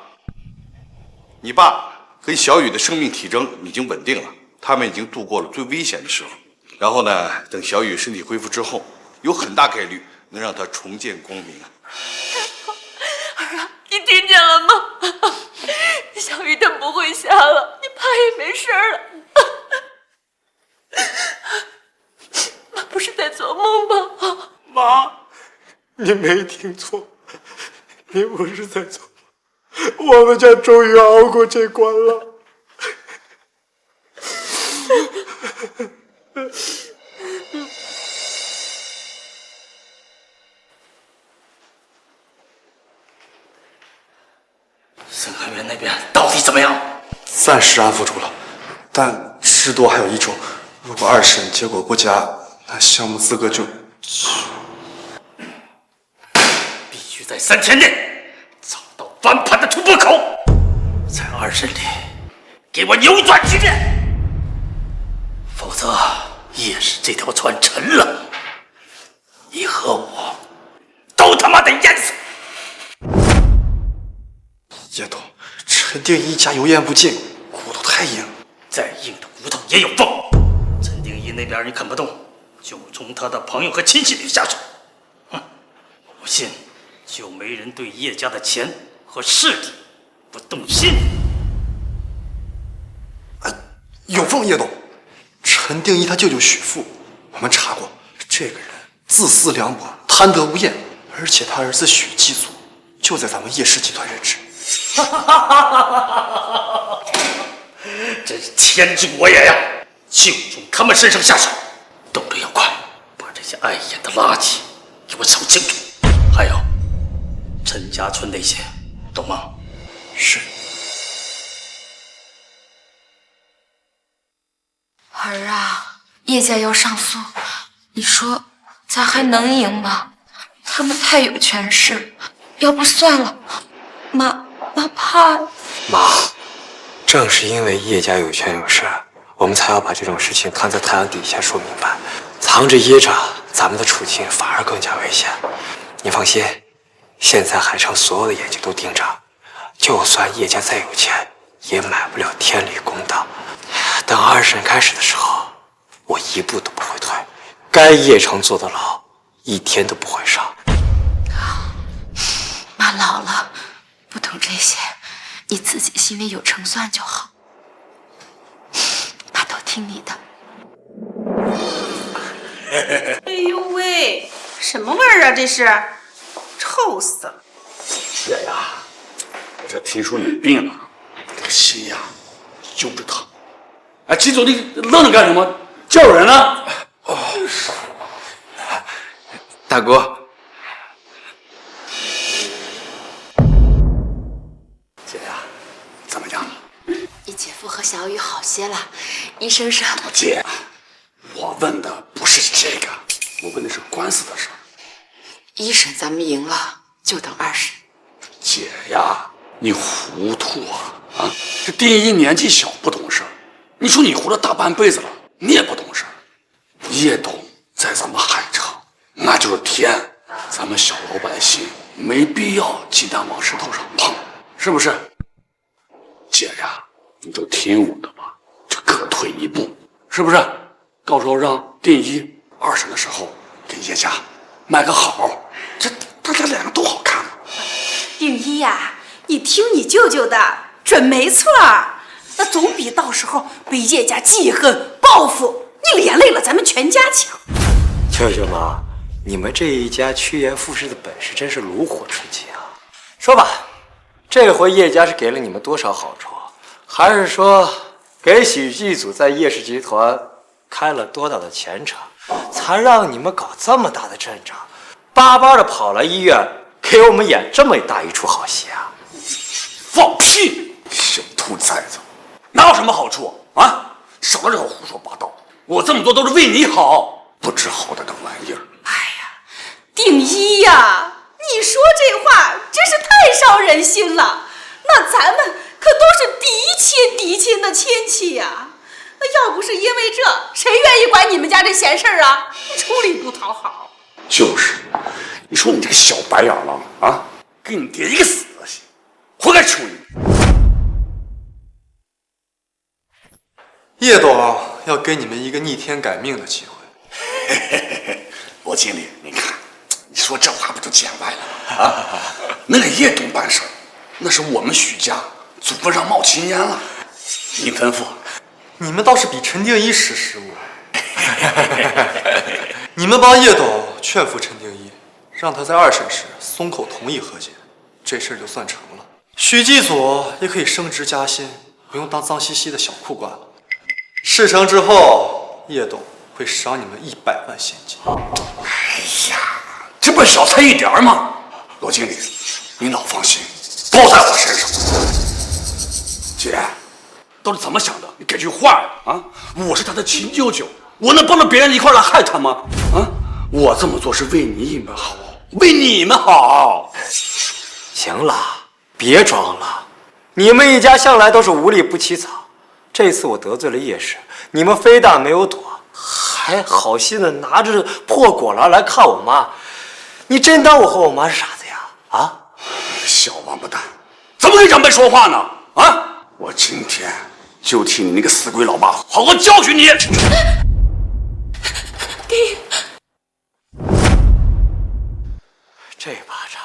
你爸跟小雨的生命体征已经稳定了，他们已经度过了最危险的时候。然后呢，等小雨身体恢复之后，有很大概率能让他重见光明。儿啊，你听见了吗？小雨他不会瞎了，你爸也没事了。妈不是在做梦吧？妈，你没听错，你不是在做梦，我们家终于熬过这关了。审核员那边到底怎么样？暂时安抚住了，但事多还有1周，如果2审结果不佳，那项目资格就必须在3天内找到翻盘的突破口，在2审里给我扭转局面，否则叶氏这条船沉了，你和我都他妈得淹死！叶董，陈定一家油盐不进，骨头太硬，再硬的骨头也有缝。陈定一那边你啃不动，就从他的朋友和亲戚里下手。哼，我信就没人对叶家的钱和势力不动心。有缝，叶董。陈定一他舅舅许父，我们查过，这个人自私凉薄，贪得无厌，而且他儿子许继祖就在咱们叶氏集团任职。真是天助我也呀！就从他们身上下手，动作要快，把这些碍眼的垃圾给我扫清楚。还有陈家村那些，懂吗？是。儿啊，叶家要上诉，你说咱还能赢吗？他们太有权势，要不算了，妈怕。妈，正是因为叶家有权有势，我们才要把这种事情摊在太阳底下说明白，藏着掖着，咱们的处境反而更加危险。你放心，现在海城所有的眼睛都盯着，就算叶家再有钱，也买不了天理公道。等2审开始的时候，我一步都不会退，该叶城坐的牢1天都不会少。妈老了，不懂这些，你自己心里有成算就好。妈都听你的。哎呦喂，什么味儿啊？这是，臭死了！姐呀，我这听说你病了，这个心呀揪着疼。哎，金总，你愣着干什么？叫人呢？哦，大哥。姐呀，怎么样？你姐夫和小雨好些了，医生说。姐，我问的不是这个，我问的是官司的事儿。1审咱们赢了，就等2审。姐呀，你糊涂啊！这丁一年纪小不懂事儿，你说你活了大半辈子了，你也不懂事。叶董在咱们海城那就是天，咱们小老百姓没必要鸡蛋往石头上碰，是不是？姐呀，你就听我的吧，就各退一步，是不是？到时候让定一2审的时候给叶家卖个好，这大家两个都好看。定一呀，你听你舅舅的，准没错。那总比到时候被叶家记恨报复，你连累了咱们全家强。舅舅妈，你们这一家趋炎附势的本事真是炉火纯青啊！说吧，这回叶家是给了你们多少好处？还是说给许剧组在叶氏集团开了多大的前程，才让你们搞这么大的阵仗，巴巴的跑来医院给我们演这么大一出好戏啊？放屁！小兔崽子，哪有什么好处啊？少在这胡说八道！我这么做都是为你好，不知好歹的玩意儿！定一呀，你说这话真是太伤人心了。那咱们可都是嫡亲的亲戚呀。那要不是因为这，谁愿意管你们家这闲事儿啊？出力不讨好。就是，你说你这个小白眼狼啊，给你爹一个死刑，活该出狱。叶董要给你们一个逆天改命的机会。罗经理，你看，你说这话不就见外了吗？啊，那个叶董办事，那是我们许家祖坟上冒青烟了。你吩咐。你们倒是比陈定一识时务。你们帮叶董劝服陈定一，让他在2审时松口同意和解，这事儿就算成了。许继祖也可以升职加薪，不用当脏兮兮的小库官了。事成之后，叶董会赏你们100万现金。哎呀，这不小菜一碟吗？罗经理，您老放心，包在我身上。姐，都是怎么想的？你给句话啊！我是他的亲舅舅，我能帮着别人一块来害他吗？啊！我这么做是为你们好，为你们好。行了，别装了，你们一家向来都是无利不起早。这次我得罪了叶氏，你们非但没有躲，还好心的拿着破果篮来看我妈。你真当我和我妈是傻子呀？啊！小王八蛋，怎么跟长辈说话呢？啊！我今天就替你那个死鬼老爸好好教训你。这巴掌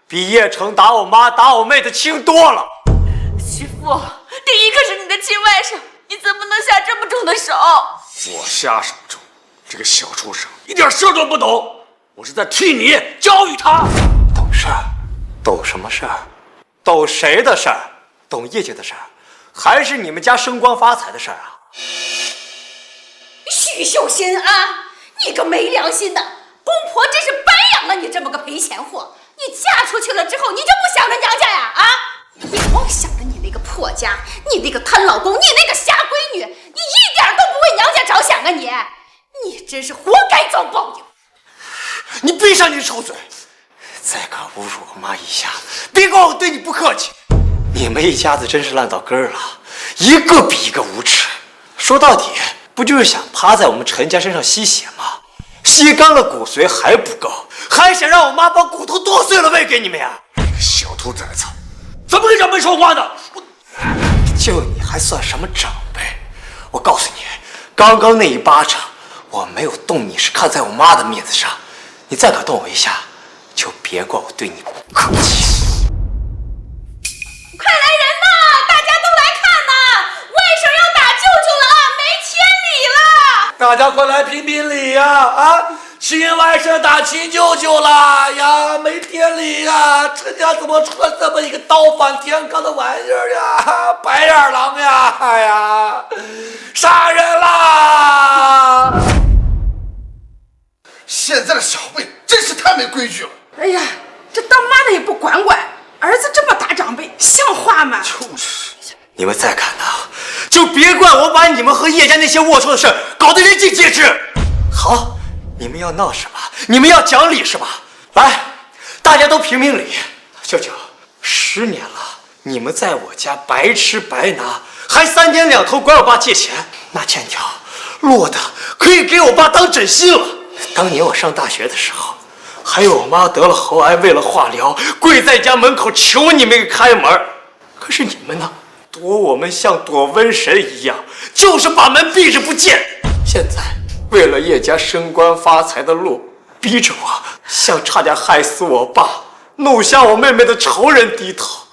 比叶城打我妈打我妹的轻多了。媳妇，第一个是你的亲外甥，你怎么能下这么重的手？我下手重，这个小畜生一点事都不懂，我是在替你教育他。懂事儿？懂什么事儿？懂谁的事儿？懂叶家的事儿，还是你们家升官发财的事儿啊？许秀新啊，你个没良心的，公婆真是白养了你这么个赔钱货。你嫁出去了之后，你就不想着娘家呀？啊！你光想着你那个破家，你那个贪老公，你那个瞎闺女，你一点都不为娘家着想啊你！你真是活该遭报应！你闭上你的臭嘴！再敢侮辱我妈一下，别怪我对你不客气。你们一家子真是烂到根儿了，一个比一个无耻。说到底，不就是想趴在我们陈家身上吸血吗？吸干了骨髓还不够，还想让我妈把骨头剁碎了喂给你们呀？小兔崽子，怎么跟长辈说话呢？就你还算什么长辈？我告诉你，刚刚那一巴掌，我没有动你是看在我妈的面子上，你再敢动我一下，就别怪我对你不客气。快来人呐！大家都来看呐！外甥要打舅舅了啊，没千里了！大家快来评评理呀！啊，亲外甥打亲舅舅啦呀，没天理呀！陈家怎么出了这么一个刀反天罡的玩意儿呀？白眼狼呀！哎呀，杀人啦！现在的小辈真是太没规矩了。哎呀，这当妈的也不管管，儿子这么大长辈，像话吗？就是。你们再敢闹，就别怪我把你们和叶家那些龌龊的事搞得人尽皆知。好，你们要闹是吧？你们要讲理是吧？来，大家都评评理。舅舅，10年了，你们在我家白吃白拿，还3天2头管我爸借钱，那欠条落的可以给我爸当枕芯了。当年我上大学的时候，还有我妈得了喉癌，为了化疗跪在家门口求你们给开门。可是你们呢，躲我们像躲瘟神一样，就是把门闭着不见。现在为了叶家升官发财的路，逼着我向差点害死我爸、弄瞎我妹妹的仇人低头。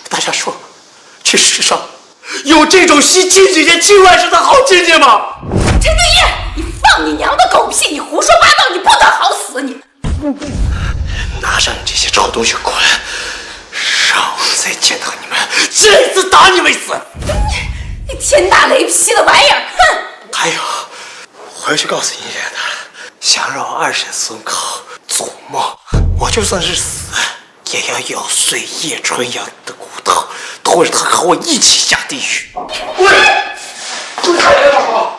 大家说，这世上有这种惜亲姐姐亲外甥的好亲戚吗？陈定一，你放你娘的狗屁！你胡说八道！你不得好死！你拿上你这些臭东西滚！让我再见到你们，这次打你为死！你天打雷劈的玩意儿！哼！还有，回去告诉你爷的，想让我二婶孙口做梦，我就算是死，也要咬碎叶春阳的骨头，拖着他和我一起下地狱。喂，快来吧！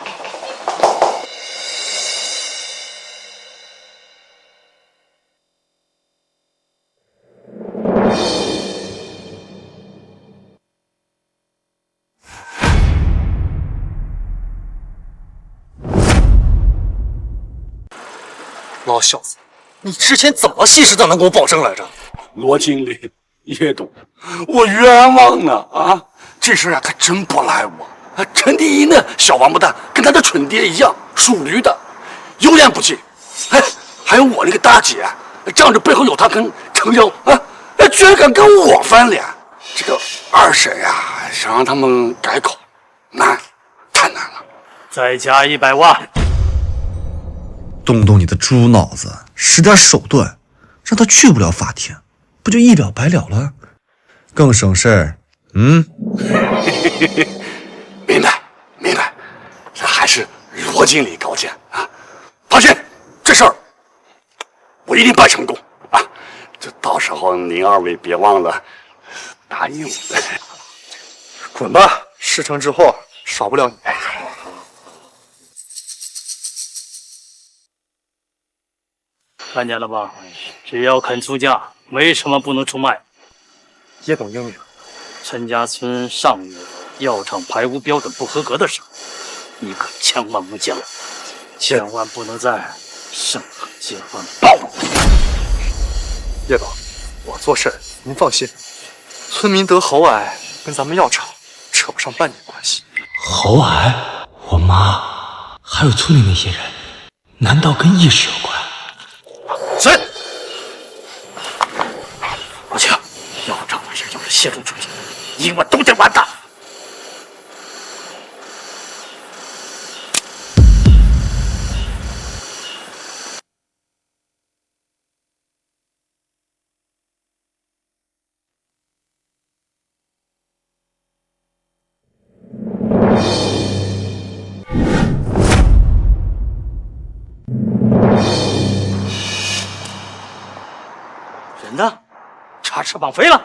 老小子，你之前怎么信誓旦旦给我保证来着？罗经理，叶董，我冤枉呢啊！这事啊可真不赖我。陈定一那小王八蛋跟他的蠢爹一样，属驴的，油盐不进。哎，还有我那个大姐，仗着背后有他跟程瑶啊，居然敢跟我翻脸。这个二婶呀，想让他们改口，难，太难了。再加100万。动动你的猪脑子，使点手段，让他去不了法庭，不就一了百了了？更省事儿。明白，这还是罗经理高见啊！放心，这事儿我一定办成功啊！就到时候您二位别忘了答应我。滚吧，事成之后少不了你。看见了吧？只要肯出价，没什么不能出卖。叶董英明。陈家村上月药厂排污标准不合格的时候，你可千万勿讲，千万不能在盛和结婚暴露。叶董，我做事您放心，村民得喉癌跟咱们药厂扯不上半点关系。喉癌？我妈还有村里那些人，难道跟意识有关？谁？老秦，药厂的事要是泄露出去，你我都得完蛋。人呢？插翅膀飞了。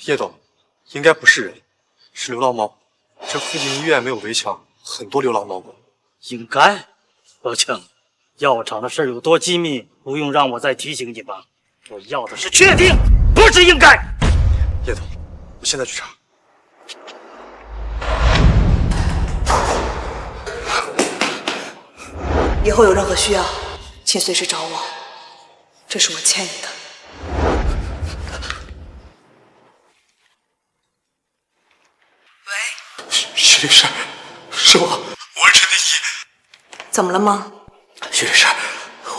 叶董，应该不是人，是流浪猫。这附近医院没有围墙，很多流浪猫狗。应该。老庆，药厂的事有多机密，不用让我再提醒你吧。我要的是确定，不是应该。叶董，我现在去查。以后有任何需要，请随时找我。这是我欠你的。徐律师，是我，我是陈定一。怎么了吗？徐律师，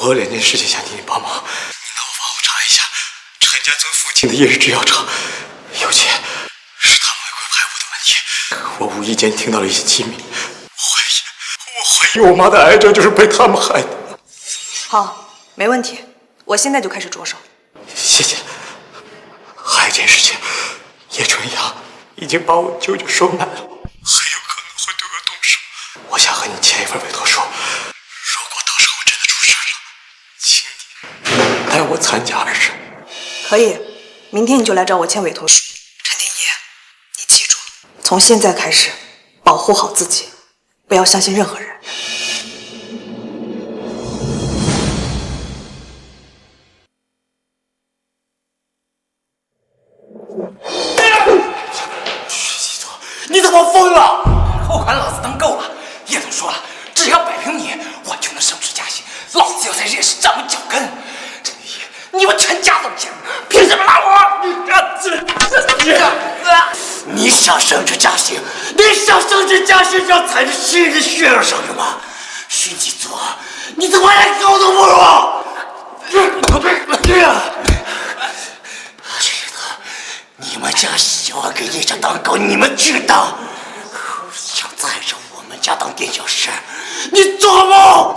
我有2件事情想请你帮忙。你能帮我查一下陈家村附近的夜市制药厂，尤其是他们违规排污的问题。我无意间听到了一些机密，我怀疑我妈的癌症就是被他们害的。好，没问题，我现在就开始着手。谢谢。还有一件事情，叶春阳已经把我舅舅收买了，很有可能会对我动手。我想和你签一份委托书，如果到时候真的出事了，请你带我参加二审。可以，明天你就来找我签委托书。陈定一，你记住，从现在开始，保护好自己，不要相信任何人。你怎么疯了？扣款老子当够了，们陈家都见，凭什么拉我？你想升职加薪？你想升职加薪，这才是心的血肉上的吗？徐继祖，你怎么连狗都不如？你们家喜欢给叶家当狗，你们知道。想再让我们家当垫脚石，你做梦！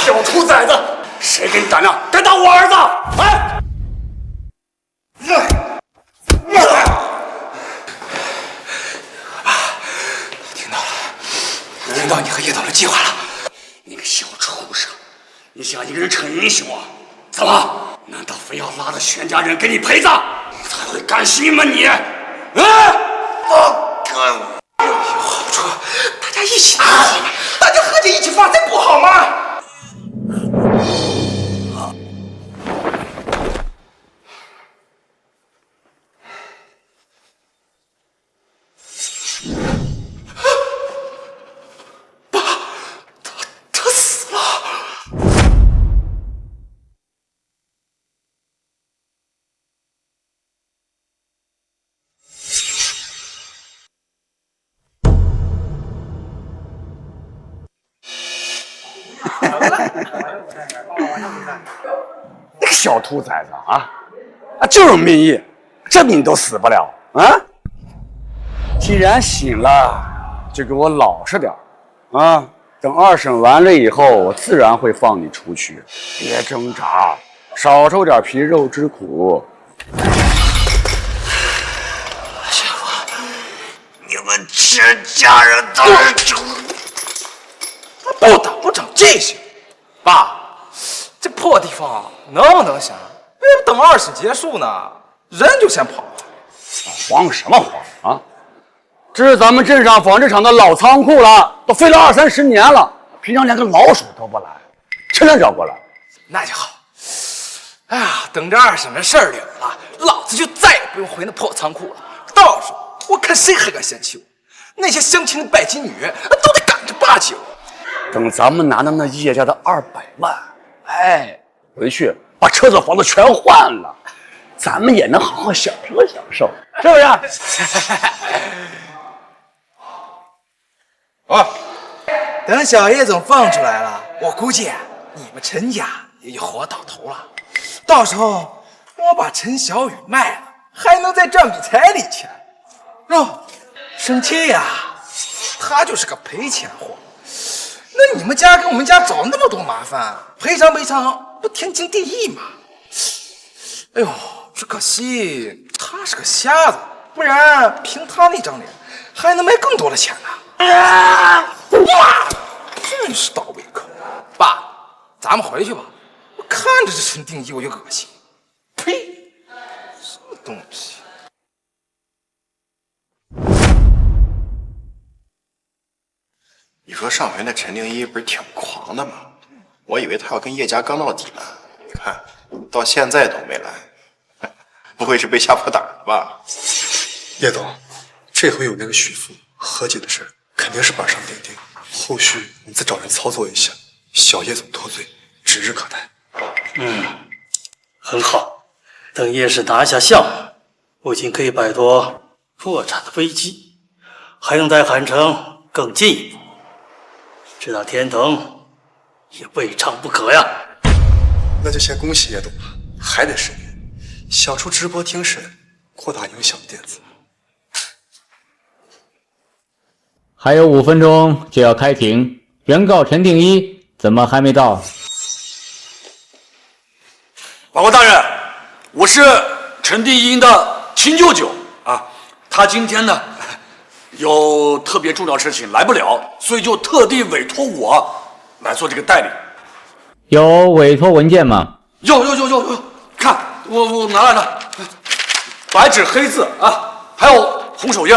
小兔崽子，谁给你胆量敢打我儿子？哎！听到你和叶导的计划了。你个小畜生，你想一个人逞英雄啊？怎么？难道非要拉着全家人给你陪葬，才会甘心吗你？我干！有好处，大家一起拿好吗？大家合计一起发财不好吗？他死了。那个小兔崽子啊，就是命硬，这命都死不了啊！既然醒了，就给我老实点啊！等二审完了以后，我自然会放你出去。别挣扎，少受点皮肉之苦。师傅，你们全家人都是猪！不长记性，爸，这破地方能不能行？别等二审结束呢，人就先跑了。慌什么慌啊？这是咱们镇上纺织厂的老仓库了，都废了20-30年了，平常连个老鼠都不来，谁能找过来？那就好。哎呀，等这二审的事儿了了，老子就再也不用回那破仓库了。到时候我看谁还敢嫌弃我？那些相亲的拜金女都得赶着巴结我。等咱们拿到那叶家的200万，哎，回去把车子房子全换了，咱们也能好好享受享受，是不是？啊，等小叶总放出来了，我估计你们陈家也就活到头了。到时候我把陈小雨卖了，还能再赚笔彩礼钱。生气呀，他就是个赔钱货。那你们家给我们家找那么多麻烦，赔偿不天经地义吗？哎呦，只可惜他是个瞎子，不然凭他那张脸，还能卖更多的钱呢。哇，真是倒胃口！爸，咱们回去吧。我看着这陈定一我就恶心。呸！什么东西？你说上回那陈定一不是挺狂的吗？我以为他要跟叶家刚到底呢，你看到现在都没来，不会是被吓破胆了吧？叶总，这回有那个许父和解的事，肯定是板上钉钉，后续你再找人操作一下，小叶总脱罪指日可待。很好。等叶氏拿下项目，不仅可以摆脱破产的危机，还能在韩城更进一步。直达天腾也未尝不可呀。那就先恭喜叶董吧，还得10年，想出直播听审，扩大影响电子。还有5分钟就要开庭，原告陈定一怎么还没到？法官大人，我是陈定一的亲舅舅啊，他今天呢有特别重要事情来不了，所以就特地委托我来做这个代理。有委托文件吗？有，看我拿来了，白纸黑字啊，还有红手印。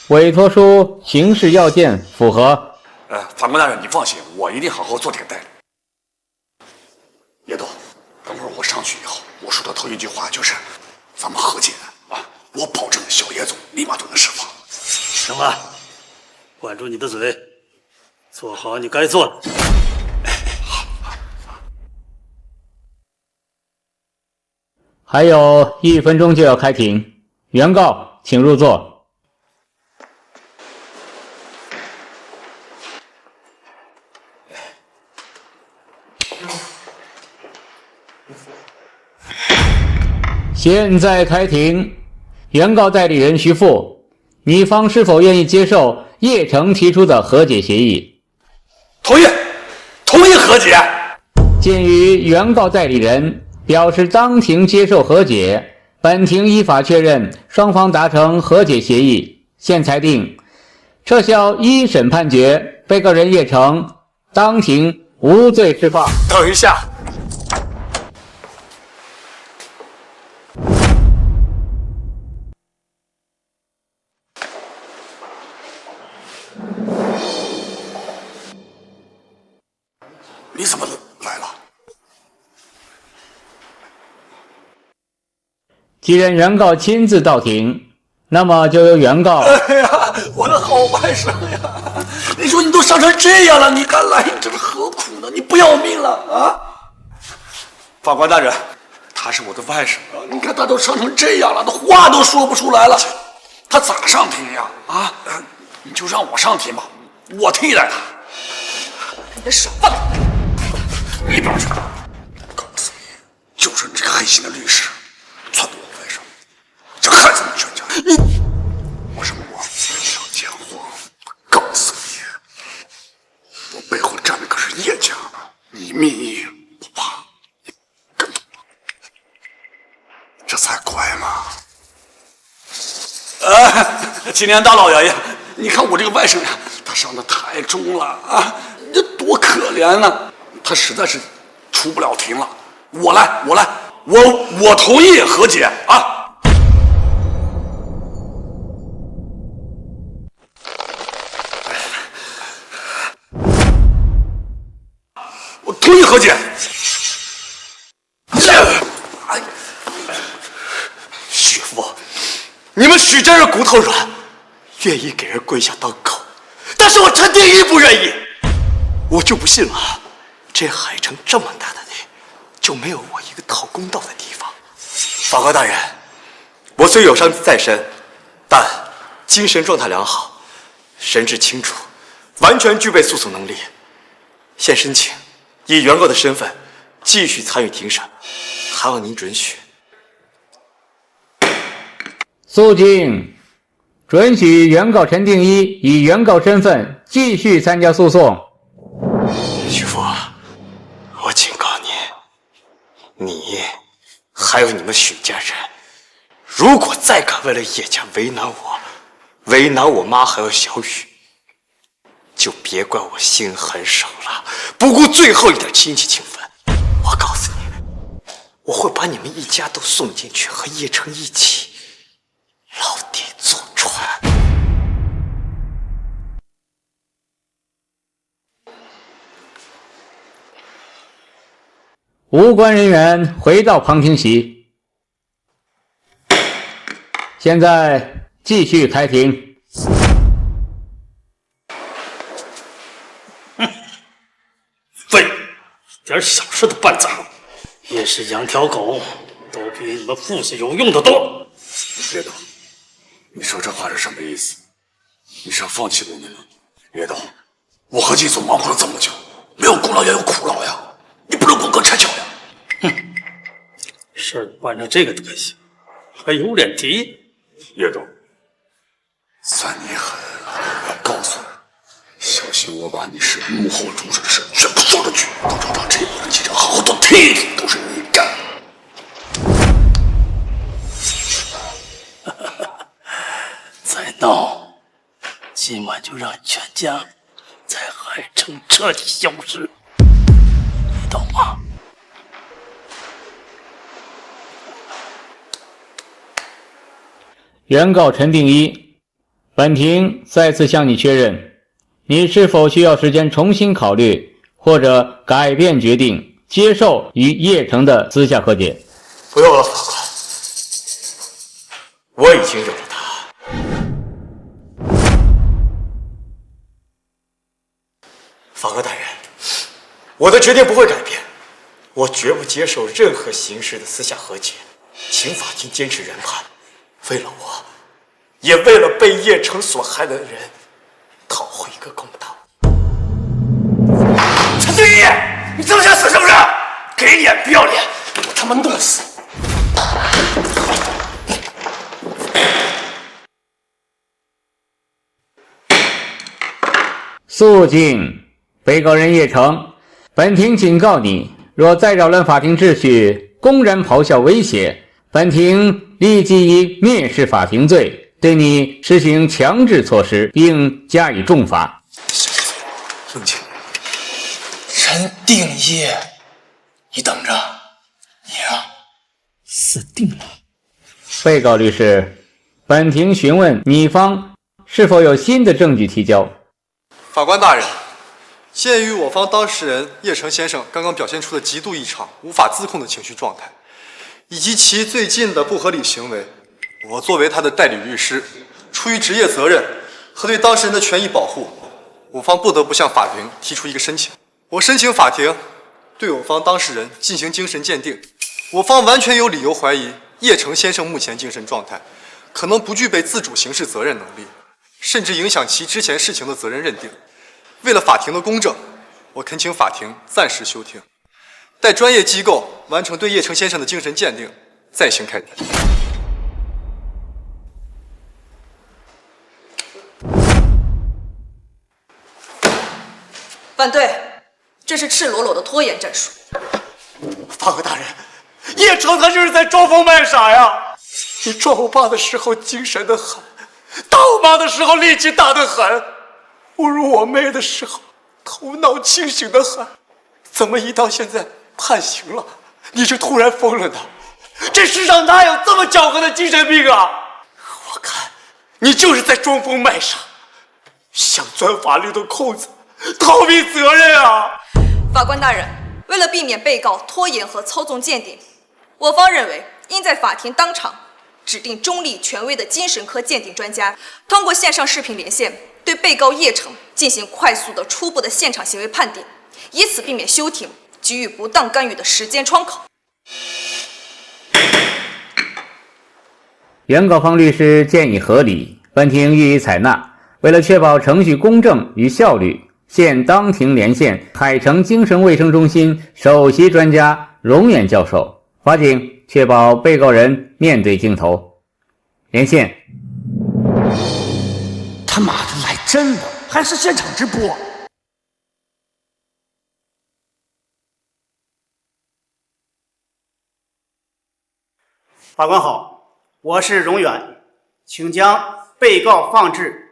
委托书形式要件符合。法法官大人，你放心，我一定好好做这个代理。叶董，等会儿我上去以后，我说的头一句话就是：咱们和解啊！我保证小叶总立马就能释放。行了，管住你的嘴，做好你该做的。还有1分钟就要开庭，原告请入座。现在开庭，原告代理人徐富，你方是否愿意接受叶城提出的和解协议？同意，同意和解。鉴于原告代理人表示当庭接受和解，本庭依法确认双方达成和解协议，现裁定撤销一审判决，被告人叶城当庭无罪释放。等一下。你怎么来了？既然原告亲自到庭，那么就由原告。哎呀，我的好外甥呀！你说你都伤成这样了，你还来，你这是何苦呢？你不要命了啊？法官大人，他是我的外甥啊！你看他都伤成这样了，他话都说不出来了，他咋上庭呀？啊，你就让我上庭吧，我替代他。你的手放开！一边去！告诉你，就是你这个黑心的律师，撺掇我外甥，想害死你全家。你，我什么我？小家伙，告诉你，我背后站的可是叶家，你秘密不怕，你跟懂吗？这才乖嘛！青年大老爷爷，你看我这个外甥呀，他伤得太重了啊，这多可怜呐！他实在是出不了庭了，我来，我同意和解啊！我同意和解。许父，你们许真是骨头软，愿意给人跪下当狗，但是我陈定一不愿意，我就不信了。这海城这么大的地，就没有我一个讨公道的地方。法官大人，我虽有伤在身，但精神状态良好，神志清楚，完全具备诉讼能力。现申请以原告的身份继续参与庭审，还望您准许。肃静，准许原告陈定一以原告身份继续参加诉讼。徐父，我警告你，你还有你们许家人，如果再敢为了叶家为难我，为难我妈还有小雨，就别怪我心狠手辣，不顾最后一点亲戚情分。我告诉你，我会把你们一家都送进去，和叶城一起牢底坐穿。无关人员回到旁听席。现在继续开庭。废物，点小事都办砸了，也是养条狗，都比你们父亲有用的多。叶董，你说这话是什么意思？你是要放弃我们吗？叶董，我和季总忙活了这么久，没有功劳也有苦劳呀，你不能滚个拆脚呀！哼，事儿办成这个德行，还有脸提？叶董，算你狠！我告诉你，小心我把你是幕后主使的事全部说出去，到时候让这部分记者好好的听一听，都是你干的。再闹，今晚就让你全家在海城彻底消失，你懂吗？原告陈定一，本庭再次向你确认，你是否需要时间重新考虑，或者改变决定，接受与叶城的私下和解？不用了，法官，我已经有了他。法官大人，我的决定不会改变，我绝不接受任何形式的私下和解，请法庭坚持原判。为了我，也为了被叶城所害的人，讨回一个公道。陈定一，你这么想死是不是？给脸不要脸，我他妈弄死你！肃静！被告人叶城，本庭警告你，若再扰乱法庭秩序，公然咆哮威胁，本庭立即以蔑视法庭罪对你实行强制措施，并加以重罚。冷静。陈定一，你等着，你啊，死定了。被告律师，本庭询问你方是否有新的证据提交。法官大人，鉴于我方当事人叶城先生刚刚表现出的极度异常、无法自控的情绪状态，以及其最近的不合理行为，我作为他的代理律师，出于职业责任和对当事人的权益保护，我方不得不向法庭提出一个申请。我申请法庭对我方当事人进行精神鉴定。我方完全有理由怀疑叶城先生目前精神状态可能不具备自主刑事责任能力，甚至影响其之前事情的责任认定。为了法庭的公正，我恳请法庭暂时休庭，待专业机构完成对叶城先生的精神鉴定，再行开庭。反对，这是赤裸裸的拖延战术。法官大人，叶城他就是在装疯卖傻呀！你撞我爸的时候精神的很，打我妈的时候力气大得很，侮辱我妹的时候头脑清醒的很，怎么一到现在判刑了，你就突然疯了呢？这世上哪有这么狡猾的精神病啊？我看你就是在装疯卖傻，想钻法律的空子，逃避责任啊！法官大人，为了避免被告拖延和操纵鉴定，我方认为应在法庭当场指定中立权威的精神科鉴定专家，通过线上视频连线对被告叶城进行快速的初步的现场行为判定，以此避免休庭给予不当干预的时间窗口。原告方律师建议合理，本庭予以采纳。为了确保程序公正与效率，现当庭连线海城精神卫生中心首席专家荣远教授。法警确保被告人面对镜头。连线。他妈的来真的，还是现场直播？法官好，我是荣远，请将被告放置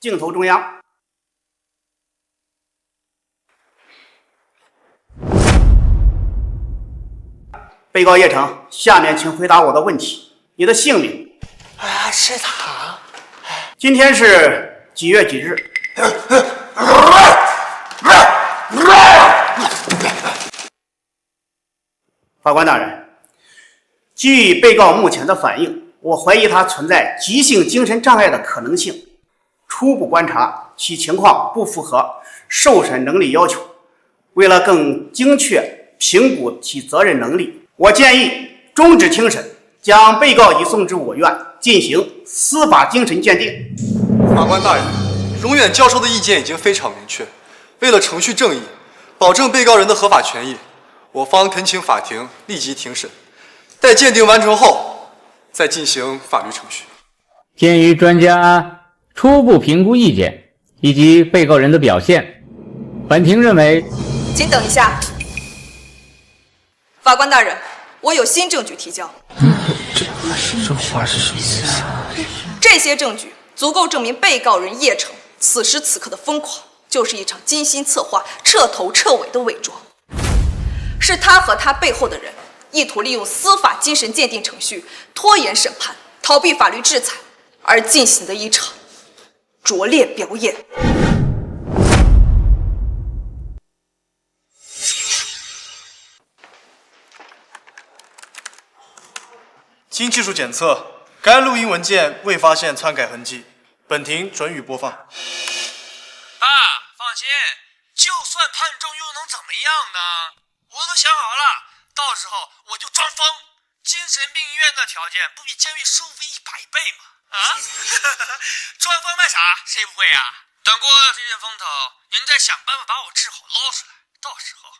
镜头中央。被告叶城，下面请回答我的问题。你的姓名？是他。今天是几月几日？法官大人，基于被告目前的反应，我怀疑他存在急性精神障碍的可能性。初步观察，其情况不符合受审能力要求。为了更精确评估其责任能力，我建议终止庭审，将被告移送至我院进行司法精神鉴定。法官大人，荣远教授的意见已经非常明确。为了程序正义，保证被告人的合法权益，我方恳请法庭立即庭审，待鉴定完成后再进行法律程序。鉴于专家初步评估意见以及被告人的表现，本庭认为，请等一下。法官大人，我有新证据提交。这话是什么意思？这些证据足够证明被告人叶城此时此刻的疯狂，就是一场精心策划、彻头彻尾的伪装。是他和他背后的人意图利用司法精神鉴定程序拖延审判、逃避法律制裁而进行的一场拙劣表演。经技术检测，该录音文件未发现篡改痕迹，本庭准予播放。爸，放心，就算判重又能怎么样呢？我都想好了，到时候我就装疯。精神病医院的条件不比监狱舒服100倍吗？啊？装疯卖傻，谁不会呀？等过了这阵风头，您再想办法把我治好捞出来。到时候，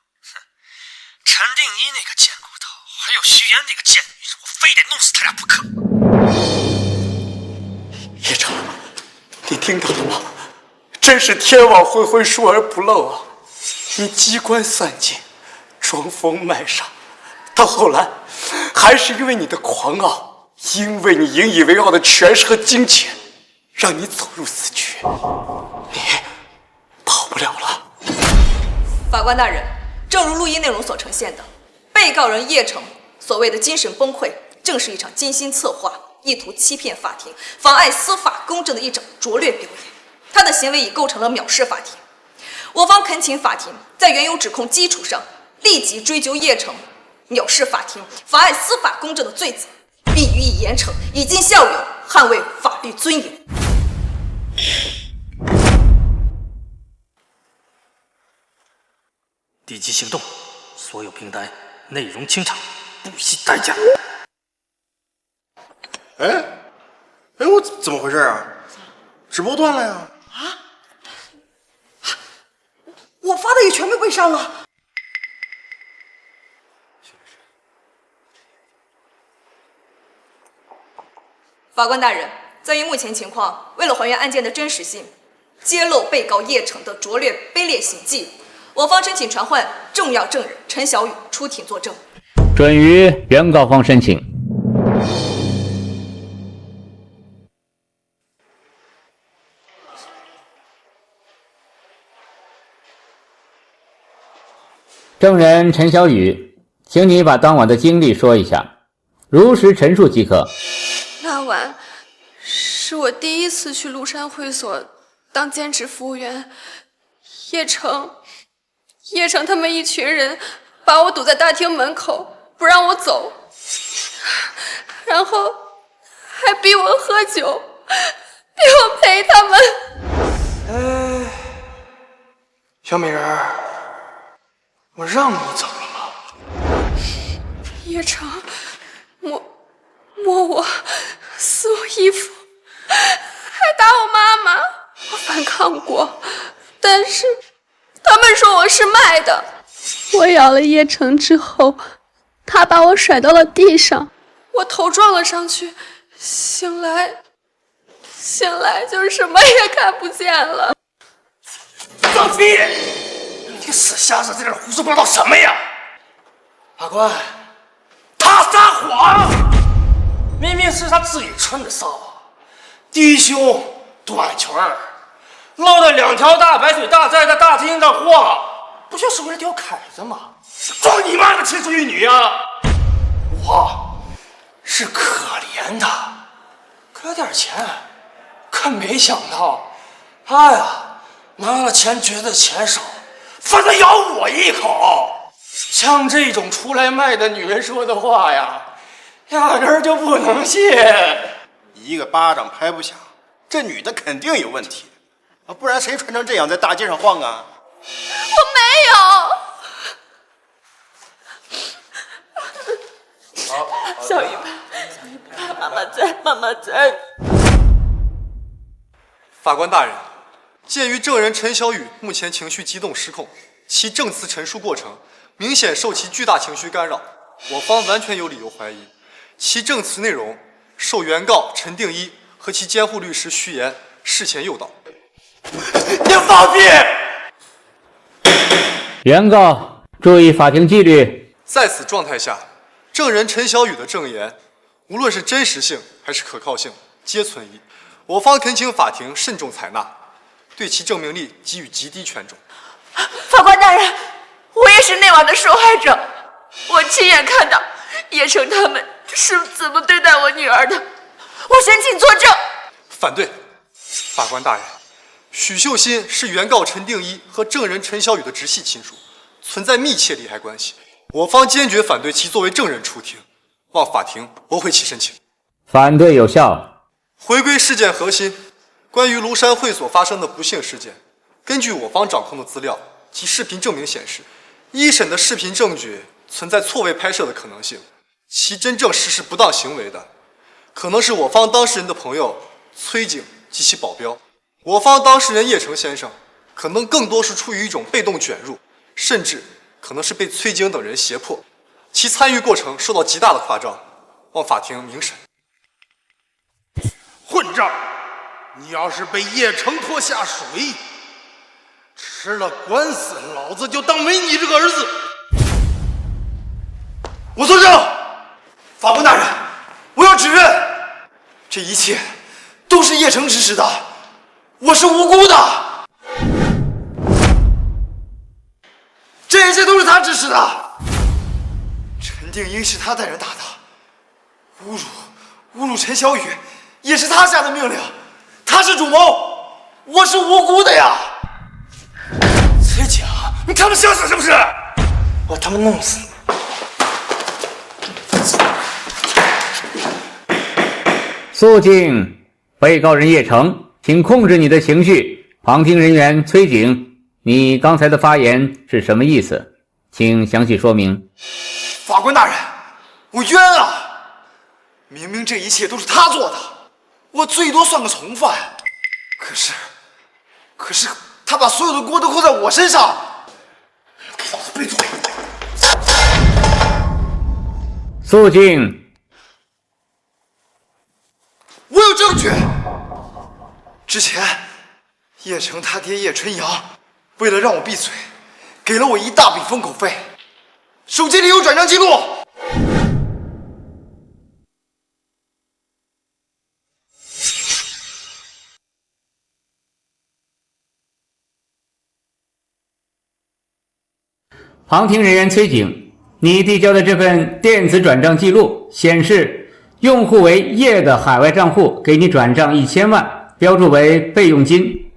陈定一那个贱骨头，还有徐岩那个贱女人，我非得弄死他俩不可。叶城，你听到了吗？真是天网恢恢，疏而不漏啊！你机关算尽，装疯卖傻，到后来还是因为你的狂傲，因为你引以为傲的权势和金钱，让你走入死局，你跑不了了。法官大人，正如录音内容所呈现的，被告人叶城所谓的精神崩溃，正是一场精心策划、意图欺骗法庭、妨碍司法公正的一场拙劣表演。他的行为已构成了藐视法庭。我方恳请法庭在原有指控基础上，立即追究叶城藐视法庭、妨碍司法公正的罪责，并予以严惩，以尽效尤，捍卫法律尊严。立即行动，所有平台内容清场，不惜代价。哎，我怎么回事啊？直播断了呀！我发的也全部被删了。法官大人，在于目前情况，为了还原案件的真实性，揭露被告叶城的拙劣卑劣行迹，我方申请传唤重要证人陈小雨出庭作证。准于原告方申请。证人陈小雨，请你把当晚的经历说一下，如实陈述即可。那晚是我第一次去庐山会所当兼职服务员，叶城他们一群人把我堵在大厅门口，不让我走，然后还逼我喝酒，逼我陪他们。小美人儿，我让你怎么了？叶城摸我，撕我衣服，还打我妈妈。我反抗过，但是他们说我是卖的。我咬了叶城之后，他把我甩到了地上，我头撞了上去，醒来就什么也看不见了。放屁！你死瞎子在这胡说八道什么呀？法官，他撒谎，明明是他自己穿的骚啊，低胸短裙儿，露着2条大白腿大在大厅上晃，不就是为了钓凯子吗？装你妈的青春玉女啊！我是可怜他，给了点钱，可没想到，他呀拿了钱觉得钱少，反倒咬我一口。像这种出来卖的女人说的话呀，压根儿就不能信。一个巴掌拍不响，这女的肯定有问题啊，不然谁穿成这样在大街上晃啊？我没有。小雨吧，妈妈在。法官大人，鉴于证人陈小雨目前情绪激动失控，其证词陈述过程明显受其巨大情绪干扰，我方完全有理由怀疑其证词内容受原告陈定一和其监护律师徐岩事前诱导。你放屁！原告注意法庭纪律。在此状态下，证人陈小雨的证言，无论是真实性还是可靠性，皆存疑。我方恳请法庭慎重采纳，对其证明力给予极低权重。法官大人，我也是那晚的受害者，我亲眼看到叶城他们是怎么对待我女儿的，我申请作证。反对。法官大人，许秀新是原告陈定一和证人陈小雨的直系亲属，存在密切利害关系，我方坚决反对其作为证人出庭。望法庭驳回其申请。反对有效。回归事件核心，关于庐山会所发生的不幸事件，根据我方掌控的资料及视频证明显示，一审的视频证据存在错位拍摄的可能性，其真正实施不当行为的，可能是我方当事人的朋友崔景及其保镖。我方当事人叶成先生，可能更多是出于一种被动卷入，甚至可能是被崔景等人胁迫，其参与过程受到极大的夸张，望法庭明审。混账！你要是被叶城拖下水，吃了官司，老子就当没你这个儿子。我作证，法官大人，我要指认，这一切都是叶城指使的，我是无辜的，这一切都是他指使的。陈定英是他带人打的，侮辱陈小雨也是他下的命令，他是主谋，我是无辜的呀。崔景，你他妈想死是不是？我他妈弄死你！肃静，被告人叶成，请控制你的情绪。旁听人员崔景，你刚才的发言是什么意思？请详细说明。法官大人，我冤啊！明明这一切都是他做的，我最多算个从犯，可是他把所有的锅都扣在我身上。给老子闭嘴！肃静。我有证据。之前，叶城他爹叶春阳为了让我闭嘴，给了我一大笔封口费，手机里有转账记录。旁听人员崔景，你递交的这份电子转账记录显示，用户为叶的海外账户给你转账1000万，标注为备用金，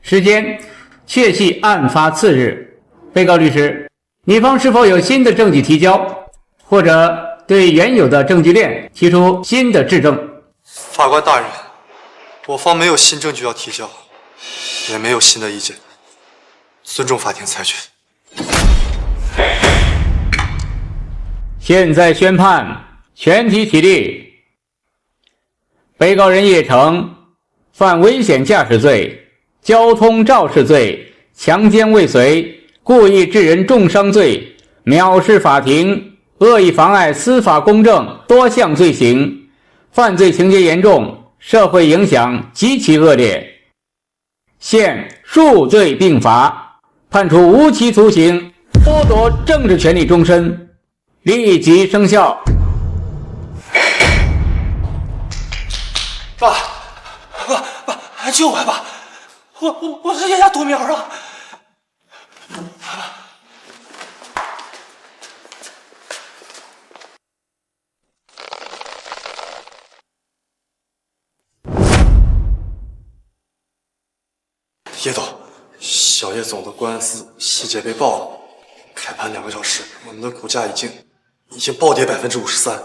时间确系案发次日。被告律师，你方是否有新的证据提交，或者对原有的证据链提出新的质证？法官大人，我方没有新证据要提交，也没有新的意见，尊重法庭裁决。现在宣判，全体起立。被告人叶成犯危险驾驶罪、交通肇事罪、强奸未遂、故意致人重伤罪、藐视法庭、恶意妨碍司法公正多项罪行，犯罪情节严重，社会影响极其恶劣，现数罪并罚，判处无期徒刑，剥夺政治权利终身，立即生效。爸，救我吧！我是叶家独苗啊！叶董，小叶总的官司细节被爆了，开盘2个小时，我们的股价已经暴跌53%。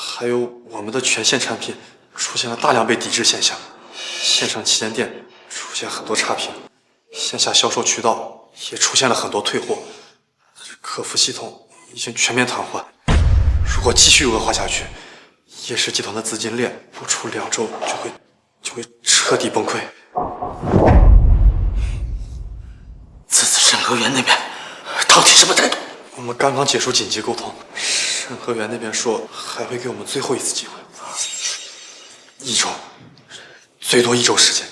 还有我们的全线产品出现了大量被抵制现象，线上旗舰店出现很多差评，线下销售渠道也出现了很多退货，客服系统已经全面瘫痪。如果继续恶化下去，叶氏集团的资金链不出2周就会彻底崩溃。此次审核员那边到底什么态度？我们刚刚结束紧急沟通，审核员那边说还会给我们最后一次机会，1周，最多1周时间。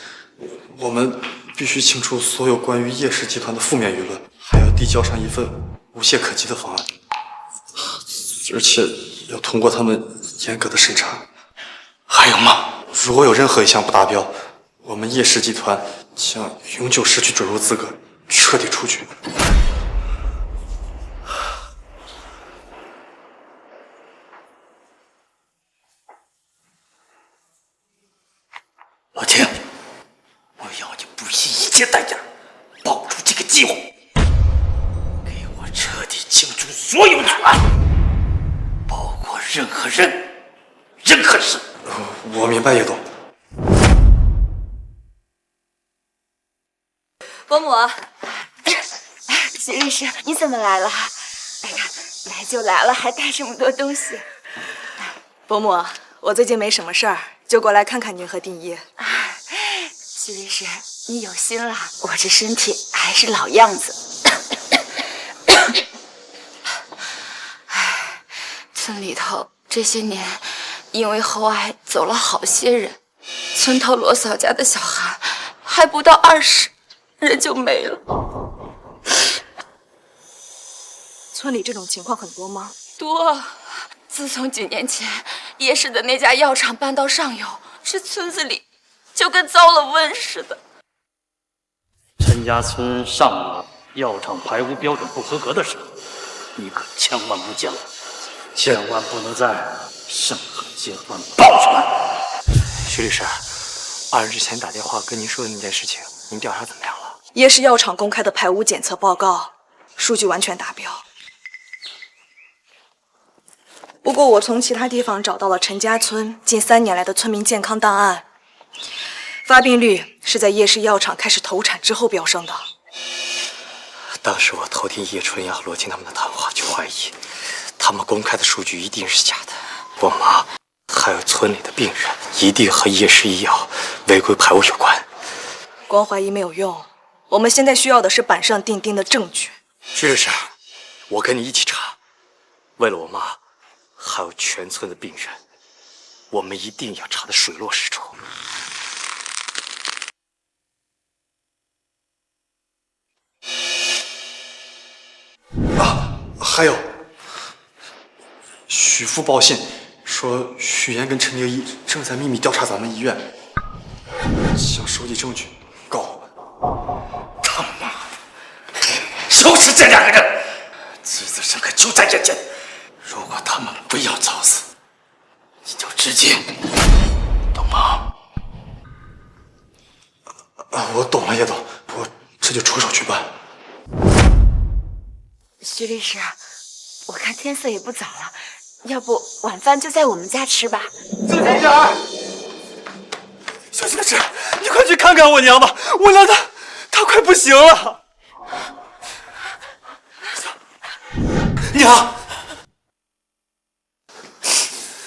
我们必须清除所有关于叶氏集团的负面舆论，还要递交上一份无懈可击的方案，而且要通过他们严格的审查。还有吗？如果有任何一项不达标，我们叶氏集团将永久失去准入资格，彻底出局。老秦，我要你不惜一切代价保住这个机会，给我彻底清除所所有权，包括任何人、任何事。我明白，叶董。伯母，徐律师，你怎么来了？哎呀，来就来了，还带这么多东西。伯母，我最近没什么事儿，就过来看看您和定一。徐律师，你有心了，我这身体还是老样子。村里头这些年，因为喉癌走了好些人，村头罗嫂家的小孩还不到20，人就没了。村里这种情况很多吗？多。自从几年前夜市的那家药厂搬到上游，这村子里就跟遭了瘟似的。陈家村上了药厂排污标准不合格的时候，你可千万不讲，千万不能在审核阶段爆出来。徐律师，2人之前打电话跟您说的那件事情，您调查怎么样了？夜市药厂公开的排污检测报告，数据完全达标。不过我从其他地方找到了陈家村近3年来的村民健康档案，发病率是在夜市药厂开始投产之后飙升的。当时我偷听叶春阳、罗青他们的谈话，就怀疑他们公开的数据一定是假的。我妈还有村里的病人，一定和夜市医药违规排污有关。光怀疑没有用，我们现在需要的是板上钉钉的证据。徐律师，我跟你一起查，为了我妈还有全村的病人，我们一定要查得水落石出。还有，许父报信说许岩跟陈宁一正在秘密调查咱们医院，想收集证据告我们。他妈的，就是这2个人，子子孙孙就在眼前。如果他们不要早死，你就直接，懂吗？我懂了，叶总，我这就出手去办。徐律师，我看天色也不早了，要不晚饭就在我们家吃吧。郑先生，小徐律师，你快去看看我娘吧，我娘她快不行了。娘，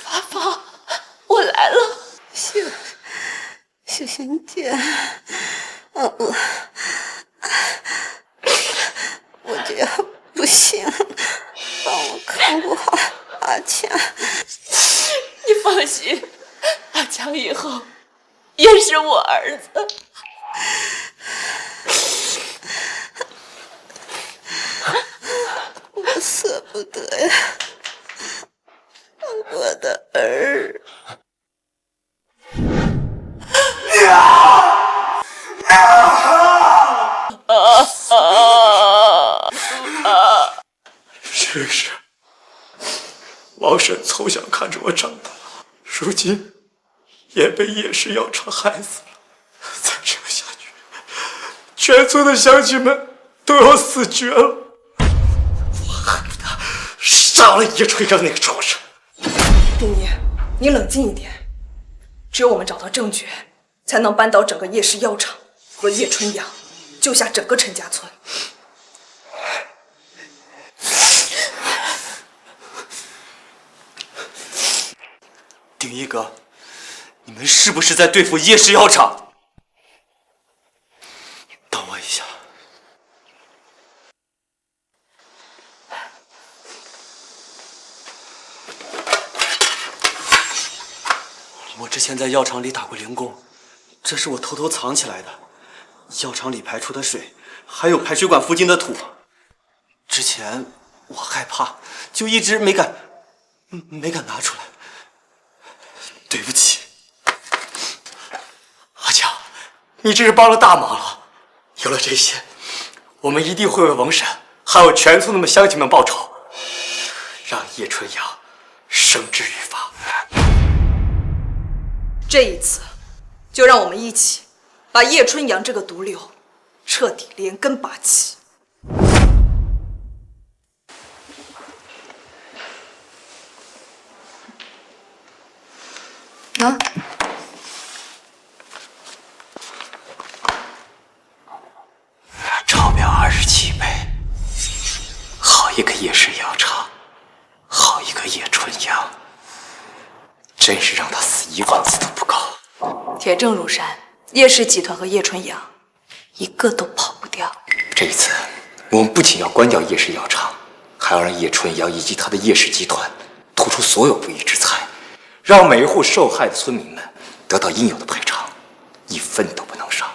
阿芳，我来了。谢谢你姐。我这不行，帮我看顾好阿强。你放心，阿强以后也是我儿子。我舍不得呀，我的儿。徐律师，王婶从小看着我长大，如今也被夜市药厂害死了。再这样下去，全村的乡亲们都要死绝了。我恨不得杀了叶春阳那个畜生。丁一，你冷静一点，只有我们找到证据，才能扳倒整个夜市药厂和叶春阳，救下整个陈家村。丁一哥，你们是不是在对付夜市药厂？等我一下。我之前在药厂里打过零工，这是我偷偷藏起来的。药厂里排出的水，还有排水管附近的土。之前我害怕，就一直没敢拿出来。对不起，阿强，你这是帮了大忙了。有了这些，我们一定会为王婶还有全村的乡亲们报仇，让叶春阳绳之于法。这一次，就让我们一起把叶春阳这个毒瘤彻底连根拔起。啊？钞票27倍，好一个叶氏药厂，好一个叶春阳，真是让他死1万次都不够。铁证如山，叶氏集团和叶春阳一个都跑不掉。这一次，我们不仅要关掉叶氏药厂，还要让叶春阳以及他的叶氏集团吐出所有不义之财，让每一户受害的村民们得到应有的赔偿，1分都不能少。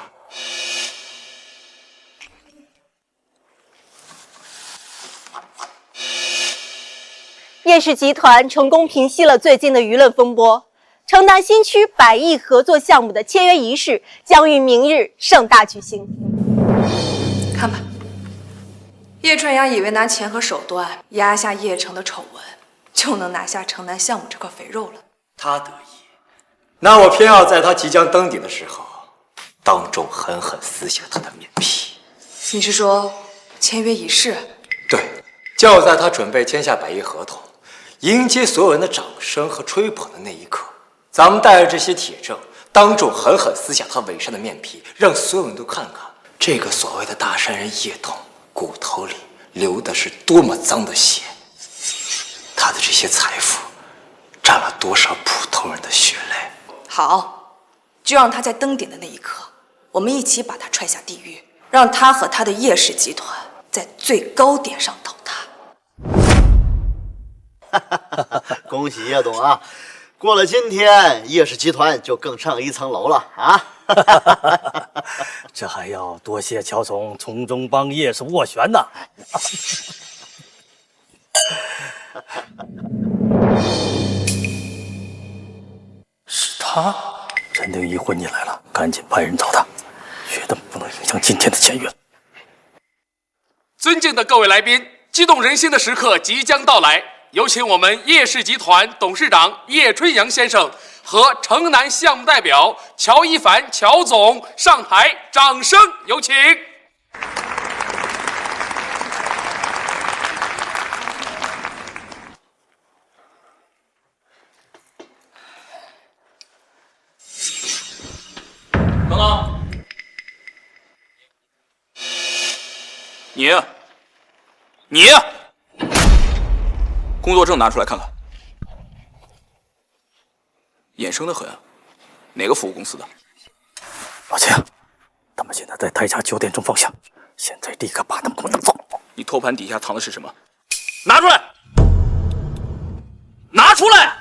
叶氏集团成功平息了最近的舆论风波，城南新区100亿合作项目的签约仪式将于明日盛大举行。看吧，叶春阳以为拿钱和手段压下叶城的丑闻，就能拿下城南项目这块肥肉了。他得意，那我偏要在他即将登顶的时候，当众狠狠撕下他的面皮。你是说签约仪式？对，就在他准备签下100亿合同，迎接所有人的掌声和吹捧的那一刻，咱们带着这些铁证，当众狠狠撕下他伪善的面皮，让所有人都看看这个所谓的大善人叶童骨头里流的是多么脏的血，他的这些财富占了多少普通人的血泪。好，就让他在登顶的那一刻，我们一起把他踹下地狱，让他和他的叶氏集团在最高点上倒塌。恭喜叶董啊！过了今天，叶氏集团就更上一层楼了啊！这还要多谢乔总从中帮叶氏斡旋呢。是他，陈定一混进来了，赶紧派人找他，绝对不能影响今天的签约。尊敬的各位来宾，激动人心的时刻即将到来，有请我们叶氏集团董事长叶春阳先生和城南项目代表乔一凡乔总上台，掌声有请。等等，你，工作证拿出来看看。眼生得很，哪个服务公司的？老秦，他们现在在台下9点钟方向，现在立刻把他们给我拿走。你托盘底下藏的是什么？拿出来！拿出来！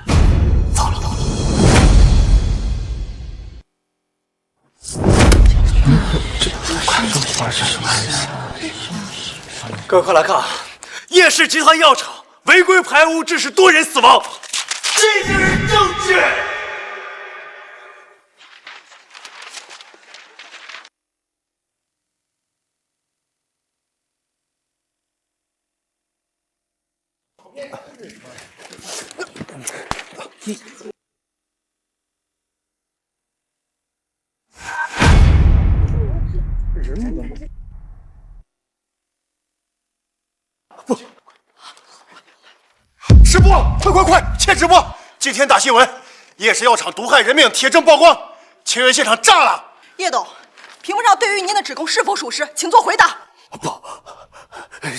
糟了，各位快来看，叶氏集团药厂违规排污致使多人死亡，这就是证据。不，直播，快，切直播！今天大新闻，叶氏药厂毒害人命，铁证曝光，签约现场炸了。叶董，屏幕上对于您的指控是否属实，请做回答。不，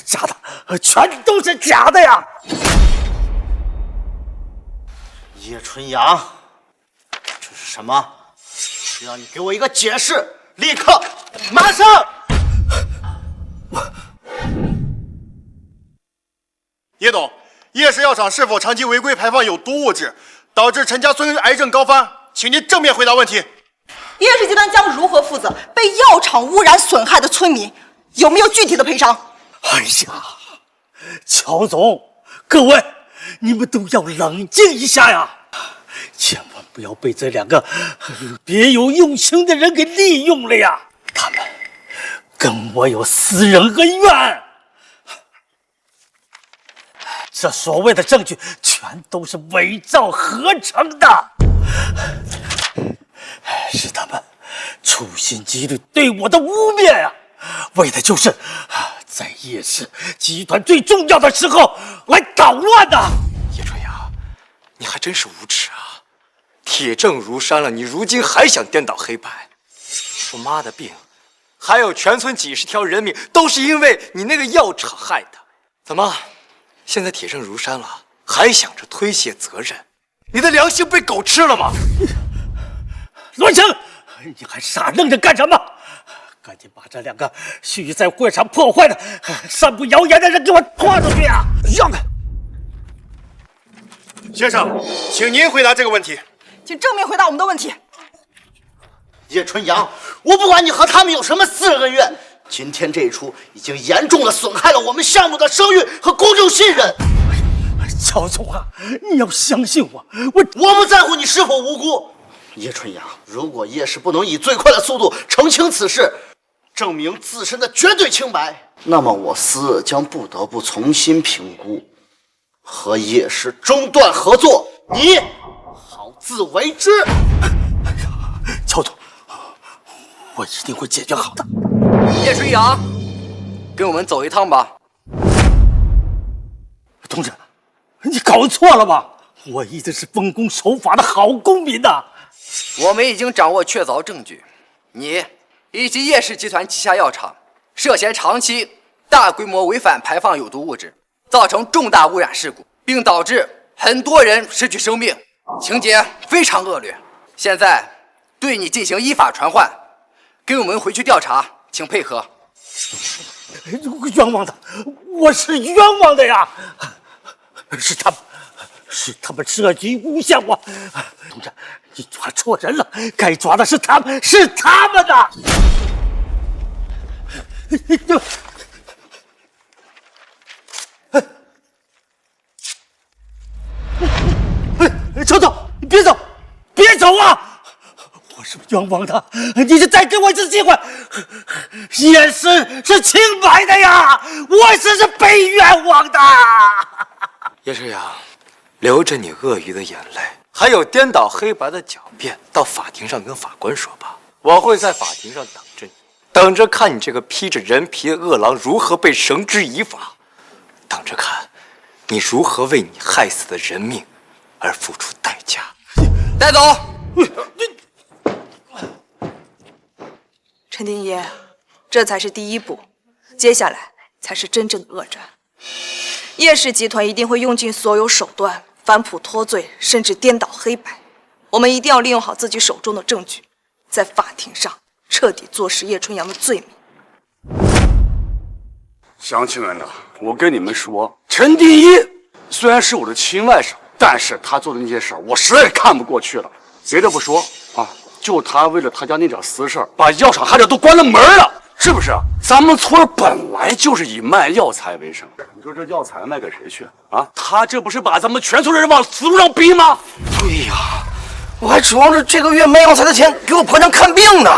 假的，全都是假的呀！叶春阳，这是什么？只要你给我一个解释，立刻，马上！叶董，叶氏药厂是否长期违规排放有毒物质，导致陈家村癌症高发？请您正面回答问题。叶氏集团将如何负责被药厂污染损害的村民？有没有具体的赔偿？哎呀，乔总，各位，你们都要冷静一下呀！千万不要被这2个别有用心的人给利用了呀！他们跟我有私人恩怨。这所谓的证据全都是伪造合成的，是他们处心积虑对我的污蔑呀，为的就是在叶氏集团最重要的时候来捣乱的。叶春阳，你还真是无耻啊！铁证如山了，你如今还想颠倒黑白？我妈的病，还有全村几十条人命，都是因为你那个药厂害的。怎么，现在铁证如山了，还想着推卸责任？你的良心被狗吃了吗？栾成，你还傻愣着干什么？赶紧把这2个蓄意在会场破坏的、散布谣言的人给我拖出去啊！让开！先生，请您回答这个问题。请正面回答我们的问题。叶春阳，我不管你和他们有什么私人恩怨，今天这一出已经严重的损害了我们项目的声誉和公众信任。乔总啊，你要相信我，我不在乎你是否无辜。叶春阳，如果叶氏不能以最快的速度澄清此事，证明自身的绝对清白，那么我司将不得不重新评估，和叶氏中断合作。你好自为之。乔总，我一定会解决好的。叶春阳，跟我们走一趟吧。同志，你搞错了吧？我一直是奉公守法的好公民呐。我们已经掌握确凿证据，你以及叶氏集团旗下药厂涉嫌长期大规模违反排放有毒物质，造成重大污染事故，并导致很多人失去生命，情节非常恶劣。现在对你进行依法传唤，跟我们回去调查，请配合。冤枉的，我是冤枉的呀！是他们设局诬陷我。同志，你抓错人了，该抓的是他们，是他们的。乔总，你别走，别走啊！我是冤枉的，你是再给我一次机会。叶氏是清白的呀，我是被冤枉的。叶世阳，留着你鳄鱼的眼泪，还有颠倒黑白的狡辩，到法庭上跟法官说吧。我会在法庭上等着你，等着看你这个披着人皮的恶狼如何被绳之以法，等着看你如何为你害死的人命而付出代价。带走。陈丁一，这才是第一步，接下来才是真正的恶战。叶氏集团一定会用尽所有手段反哺脱罪，甚至颠倒黑白。我们一定要利用好自己手中的证据，在法庭上彻底坐实叶春阳的罪名。乡亲们呐，我跟你们说，陈丁一虽然是我的亲外甥，但是他做的那些事儿，我实在是看不过去了。别的不说啊，就他为了他家那点私事儿，把药厂害得都关了门了，是不是？咱们村本来就是以卖药材为生，你说这药材卖给谁去啊？他这不是把咱们全村人往死路上逼吗？对呀，我还指望着这个月卖药材的钱给我婆娘看病呢。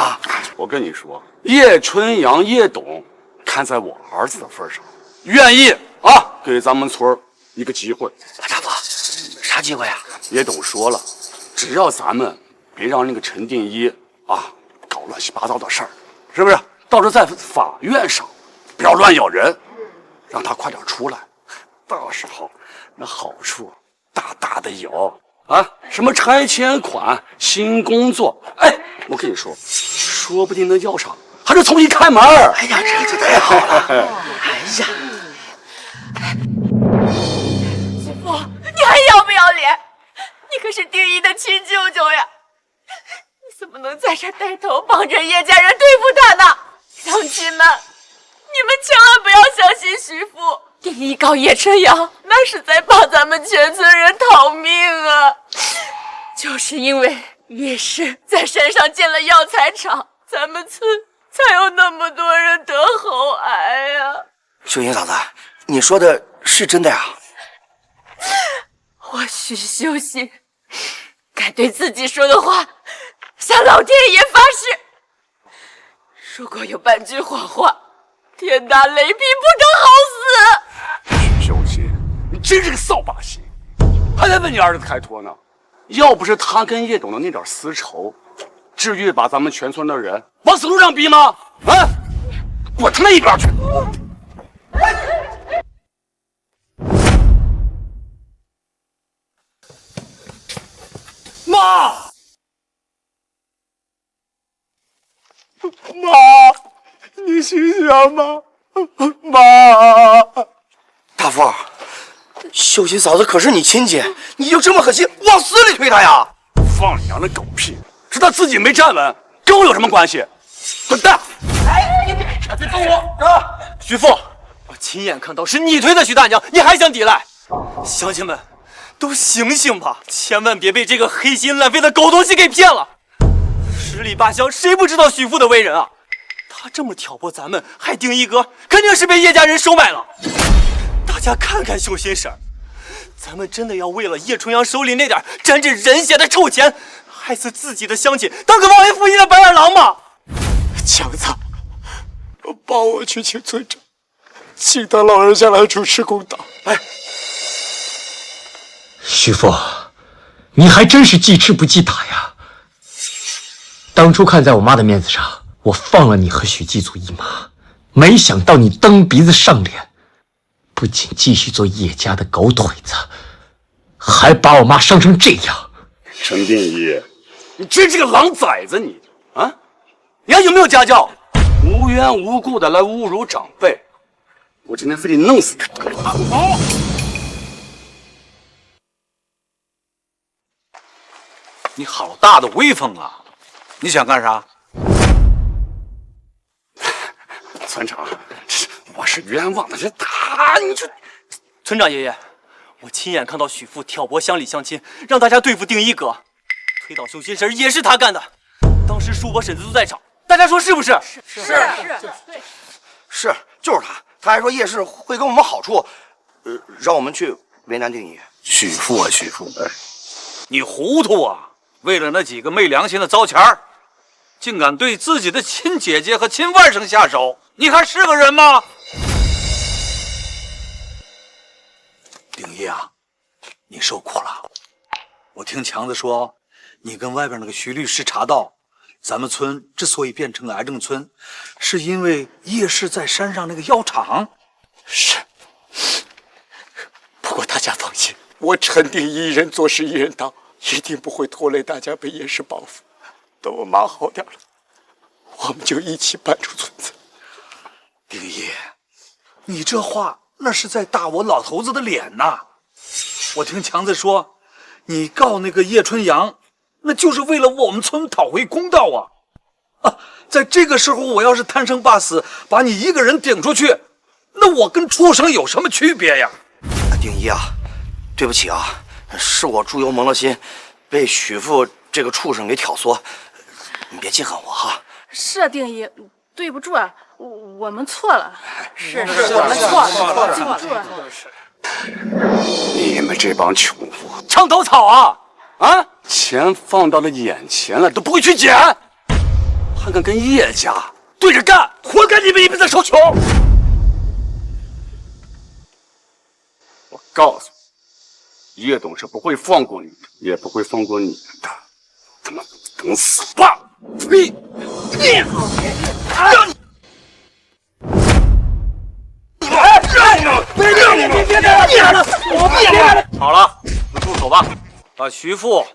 我跟你说，叶春阳、叶董，看在我儿子的份上，愿意啊给咱们村一个机会。大丈夫，啥机会啊？叶董说了，只要咱们别让那个陈定一啊搞乱七八糟的事儿，是不是？到时候在法院上不要乱咬人，让他快点出来，到时候那好处大大的有啊！什么拆迁款、新工作，哎，我跟你说，说不定那药厂还是重新开门。哎呀，这就太好了！哎呀，师傅，你还要不要脸？你可是丁一的亲舅舅呀！你怎么能在这带头帮着叶家人对付他呢？乡亲们，你们千万不要相信徐父，丁一告叶春阳，那是在帮咱们全村人讨命啊！就是因为叶氏在山上建了药材厂，咱们村才有那么多人得喉癌呀！秀英嫂子，你说的是真的呀？我许秀心敢对自己说的话向老天爷发誓，如果有半句谎话，天打雷劈不得好死！许秀心，你真是个扫把星，还在为你儿子开脱呢。要不是他跟叶董的那点私仇，至于把咱们全村的人往死路上逼吗？啊，滚他妈一边去！妈，你醒醒吗？妈，大富，秀琴嫂子可是你亲戚，你就这么狠心往死里推她呀？放娘的狗屁！是他自己没站稳，跟我有什么关系？滚蛋！别动我！徐父，我亲眼看到是你推的徐大娘，你还想抵赖？乡亲们，都醒醒吧！千万别被这个黑心烂肺的狗东西给骗了。十里八乡，谁不知道许父的为人啊？他这么挑拨咱们，害丁一哥，肯定是被叶家人收买了。大家看看秀心婶儿，咱们真的要为了叶春阳手里那点沾着人血的臭钱，害死自己的乡亲，当个忘恩负义的白眼狼吗？强子，帮我去请村长，请他老人家来主持公道。哎，徐父，你还真是记吃不记打呀！当初看在我妈的面子上，我放了你和许继祖一马，没想到你蹬鼻子上脸，不仅继续做叶家的狗腿子，还把我妈伤成这样。陈定一，你真是个狼崽子你啊！你还有没有家教？无缘无故的来侮辱长辈，我今天非得弄死他！你好大的威风啊！你想干啥？村长，我是冤枉的，这他你这……村长爷爷，我亲眼看到许父挑拨乡里乡亲，让大家对付丁一哥，推倒秀心婶也是他干的。当时叔伯婶子都在场，大家说是不是？是，就是他。他还说叶氏会给我们好处，让我们去为难丁一。许父啊，许父，哎，你糊涂啊！为了那几个没良心的糟钱儿，竟敢对自己的亲姐姐和亲外甥下手，你还是个人吗？丁一啊，你受苦了。我听强子说，你跟外边那个徐律师查到，咱们村之所以变成癌症村，是因为叶氏在山上那个药厂。是。不过大家放心，我陈定一人做事一人当，一定不会拖累大家被叶氏报复。等我妈好点了，我们就一起搬出村子。丁一，你这话那是在打我老头子的脸呐！我听强子说，你告那个叶春阳，那就是为了我们村讨回公道啊！啊，在这个时候，我要是贪生怕死，把你一个人顶出去，那我跟畜生有什么区别呀？丁一啊，对不起啊，是我猪油蒙了心，被许父这个畜生给挑唆，你别记恨我哈。是啊，定一，对不住啊，我们错了。是我们错了。你们这帮穷货，墙头草啊！啊，钱放到了眼前了都不会去捡，还敢跟叶家对着干，活该你们一辈子受穷！我告诉你，叶董是不会放过你的，也不会放过你的。他妈，等死吧！你！好了，你住手吧，把徐父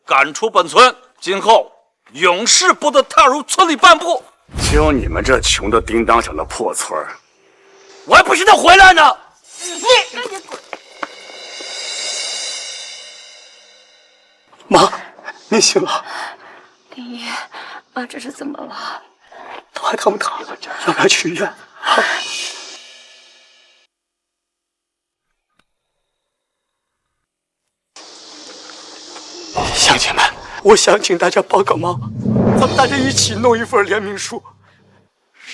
赶出本村，今后永世不得踏入村里半步。就你们这穷的叮当响的破村儿，我还不是能回来呢！妈，你醒了？丁一，妈这是怎么了？头还疼不疼？要不要去医院？乡亲们，我想请大家帮个忙，咱们大家一起弄一份联名书，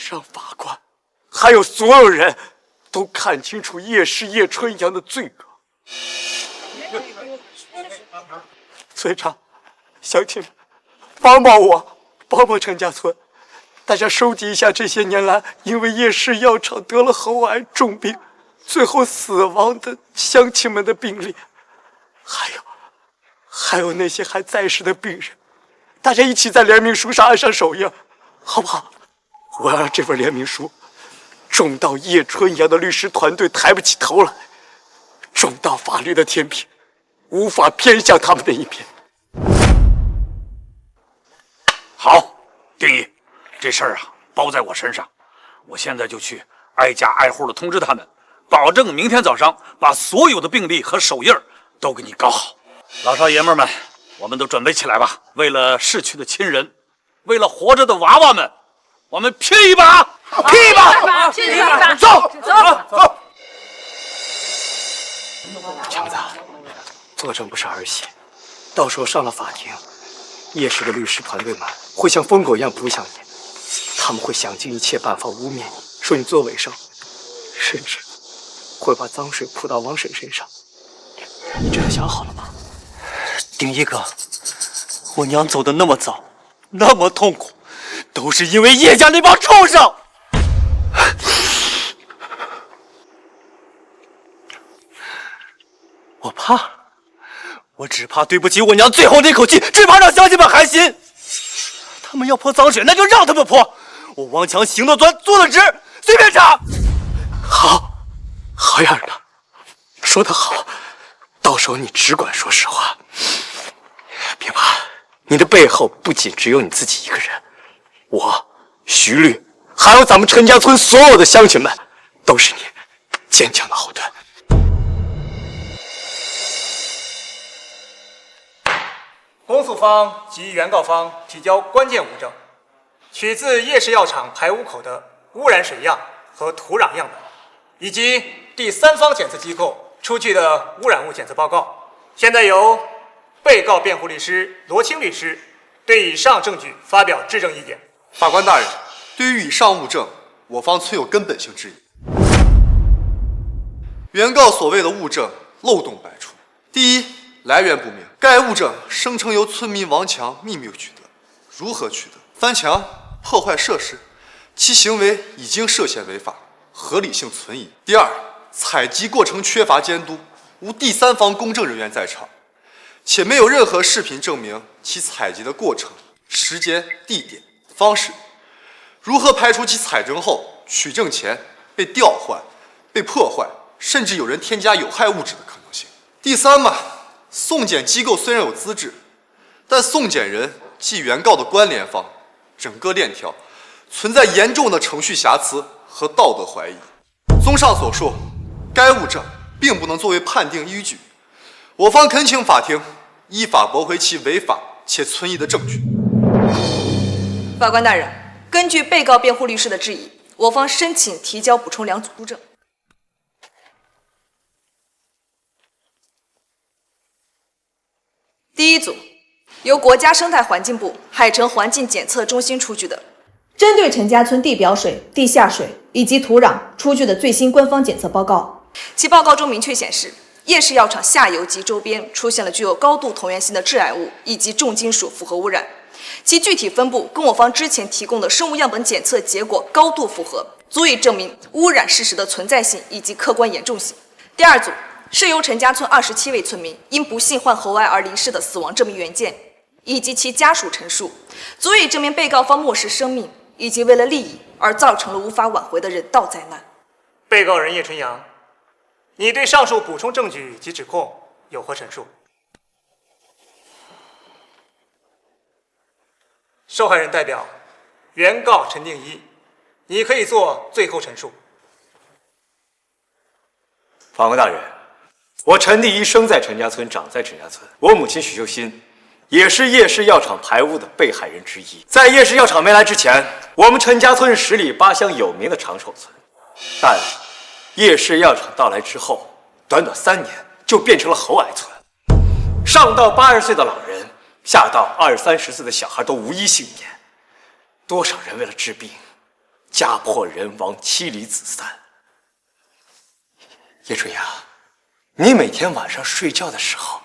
让法官还有所有人都看清楚叶氏叶春阳的罪恶。村长，乡亲们，帮帮我，帮帮陈家村，大家收集一下这些年来因为叶氏药厂得了喉癌重病，最后死亡的乡亲们的病历，还有那些还在世的病人，大家一起在联名书上按上手印，好不好？我要让这份联名书重到叶春阳的律师团队抬不起头来，重到法律的天平无法偏向他们的一边。好，丁义，这事儿啊包在我身上，我现在就去挨家挨户的通知他们，保证明天早上把所有的病历和手印都给你搞好。老少爷们们，我们都准备起来吧！为了逝去的亲人，为了活着的娃娃们，我们拼一把！拼一把！拼一把！走！走！强子，作证不是儿戏，到时候上了法庭，叶氏的律师团队们会像疯狗一样扑向你，他们会想尽一切办法污蔑你，说你做伪证，甚至会把脏水泼到王婶身上。你这样想好了吗？丁一哥，我娘走的那么早，那么痛苦，都是因为叶家那帮畜生。我怕，我只怕对不起我娘最后那口气，只怕让乡亲们寒心。他们要泼脏水，那就让他们泼。我王强行得端，坐得直，随便查。好样的，说得好。到时候你只管说实话，别怕，你的背后不仅只有你自己一个人，我、徐律，还有咱们陈家村所有的乡亲们，都是你坚强的后盾。公诉方及原告方提交关键物证，取自叶氏药厂排污口的污染水样和土壤样本，以及第三方检测机构出具的污染物检测报告。现在由被告辩护律师罗青律师对以上证据发表质证意见。法官大人，对于以上物证，我方存有根本性质疑。原告所谓的物证漏洞百出。第一，来源不明，该物证声称由村民王强秘密取得，如何取得？翻墙、破坏设施，其行为已经涉嫌违法，合理性存疑。第二，采集过程缺乏监督，无第三方公证人员在场，且没有任何视频证明其采集的过程、时间、地点、方式，如何排除其采证后取证前被调换、被破坏，甚至有人添加有害物质的可能性？第三嘛，送检机构虽然有资质，但送检人即原告的关联方，整个链条存在严重的程序瑕疵和道德怀疑。综上所述，该物证并不能作为判定依据，我方恳请法庭依法驳回其违法且存疑的证据。法官大人，根据被告辩护律师的质疑，我方申请提交补充2组物证。第一组，由国家生态环境部海城环境检测中心出具的，针对陈家村地表水、地下水以及土壤出具的最新官方检测报告。其报告中明确显示，叶氏药厂下游及周边出现了具有高度同源性的致癌物以及重金属复合污染，其具体分布跟我方之前提供的生物样本检测结果高度符合，足以证明污染事实的存在性以及客观严重性。第二组，是由陈家村27位村民因不幸患喉癌而离世的死亡证明原件，以及其家属陈述，足以证明被告方漠视生命，以及为了利益而造成了无法挽回的人道灾难。被告人叶春阳，你对上述补充证据及指控有何陈述？受害人代表原告陈定一，你可以做最后陈述。法官大人，我陈定一生在陈家村，长在陈家村。我母亲许秀新也是叶氏药厂排污的被害人之一。在叶氏药厂没来之前，我们陈家村是10里8乡有名的长寿村。但叶氏药厂到来之后，短短3年就变成了喉癌村。上到80岁的老人，下到20、30岁的小孩都无一幸免。多少人为了治病，家破人亡，妻离子散。叶春阳，你每天晚上睡觉的时候，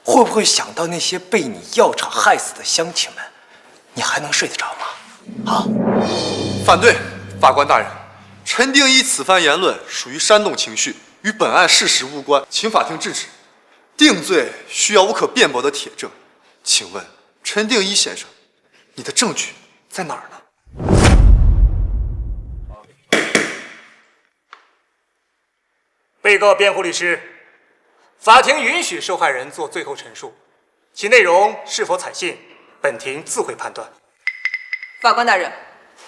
会不会想到那些被你药厂害死的乡亲们？你还能睡得着吗？啊！反对，法官大人，陈定一此番言论属于煽动情绪，与本案事实无关，请法庭制止。定罪需要无可辩驳的铁证，请问陈定一先生，你的证据在哪儿呢？被告辩护律师，法庭允许受害人做最后陈述，其内容是否采信，本庭自会判断。法官大人，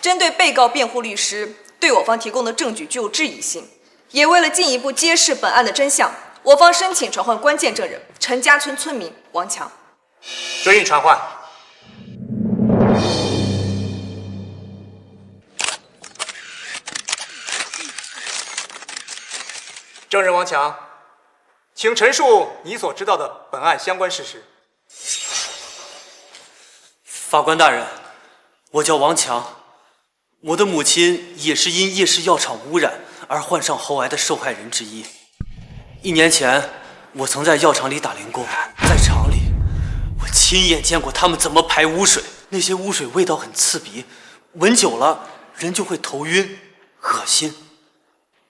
针对被告辩护律师对我方提供的证据具有质疑性，也为了进一步揭示本案的真相，我方申请传唤关键证人陈家村村民王强。准予传唤。证人王强，请陈述你所知道的本案相关事实。法官大人，我叫王强，我的母亲也是因夜市药厂污染而患上喉癌的受害人之一。1年前，我曾在药厂里打零工，在厂里，我亲眼见过他们怎么排污水，那些污水味道很刺鼻，闻久了人就会头晕、恶心。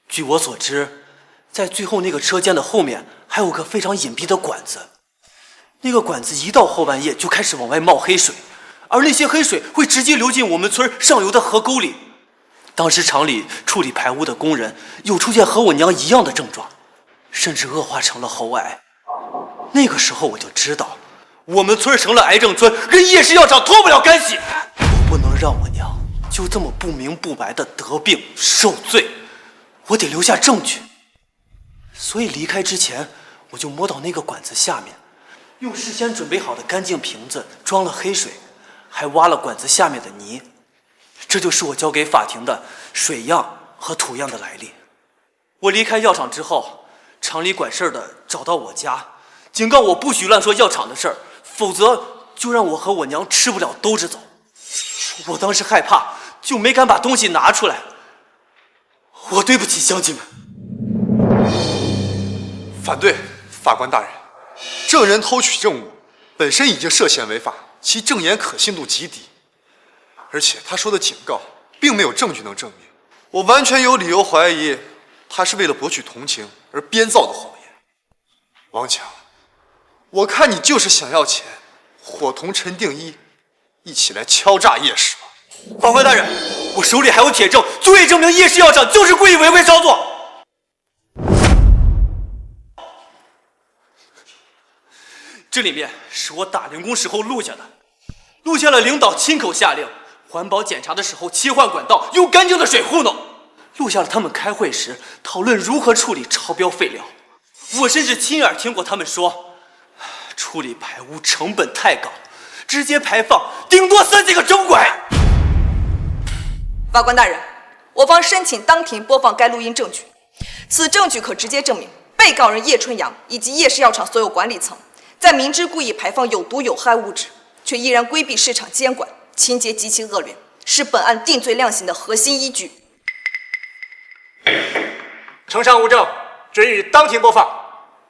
据我所知，在最后那个车间的后面还有个非常隐蔽的管子，那个管子一到后半夜就开始往外冒黑水，而那些黑水会直接流进我们村上游的河沟里。当时厂里处理排污的工人有出现和我娘一样的症状，甚至恶化成了喉癌。那个时候我就知道，我们村成了癌症村，跟夜市药厂脱不了干系。我不能让我娘就这么不明不白的得病受罪，我得留下证据。所以离开之前，我就摸到那个管子下面，用事先准备好的干净瓶子装了黑水，还挖了管子下面的泥。这就是我交给法庭的水样和土样的来历。我离开药厂之后，厂里管事的找到我家，警告我不许乱说药厂的事儿，否则就让我和我娘吃不了兜着走。我当时害怕，就没敢把东西拿出来。我对不起乡亲们。反对，法官大人，证人偷取证物本身已经涉嫌违法，其证言可信度极低，而且他说的警告并没有证据能证明，我完全有理由怀疑他是为了博取同情而编造的谎言。王强，我看你就是想要钱，伙同陈定一一起来敲诈夜市吧。法官大人，我手里还有铁证，足以证明夜市药厂就是故意违规操作。这里面是我打零工时候录下的，录下了领导亲口下令，环保检查的时候切换管道，用干净的水糊弄，录下了他们开会时讨论如何处理超标废料。我甚至亲耳听过他们说，处理排污成本太高，直接排放顶多3几个钟轨。法官大人，我方申请当庭播放该录音证据，此证据可直接证明被告人叶春阳以及夜市药厂所有管理层在明知故意排放有毒有害物质，却依然规避市场监管，情节极其恶劣，是本案定罪量刑的核心依据。呈上物证，准予当庭播放，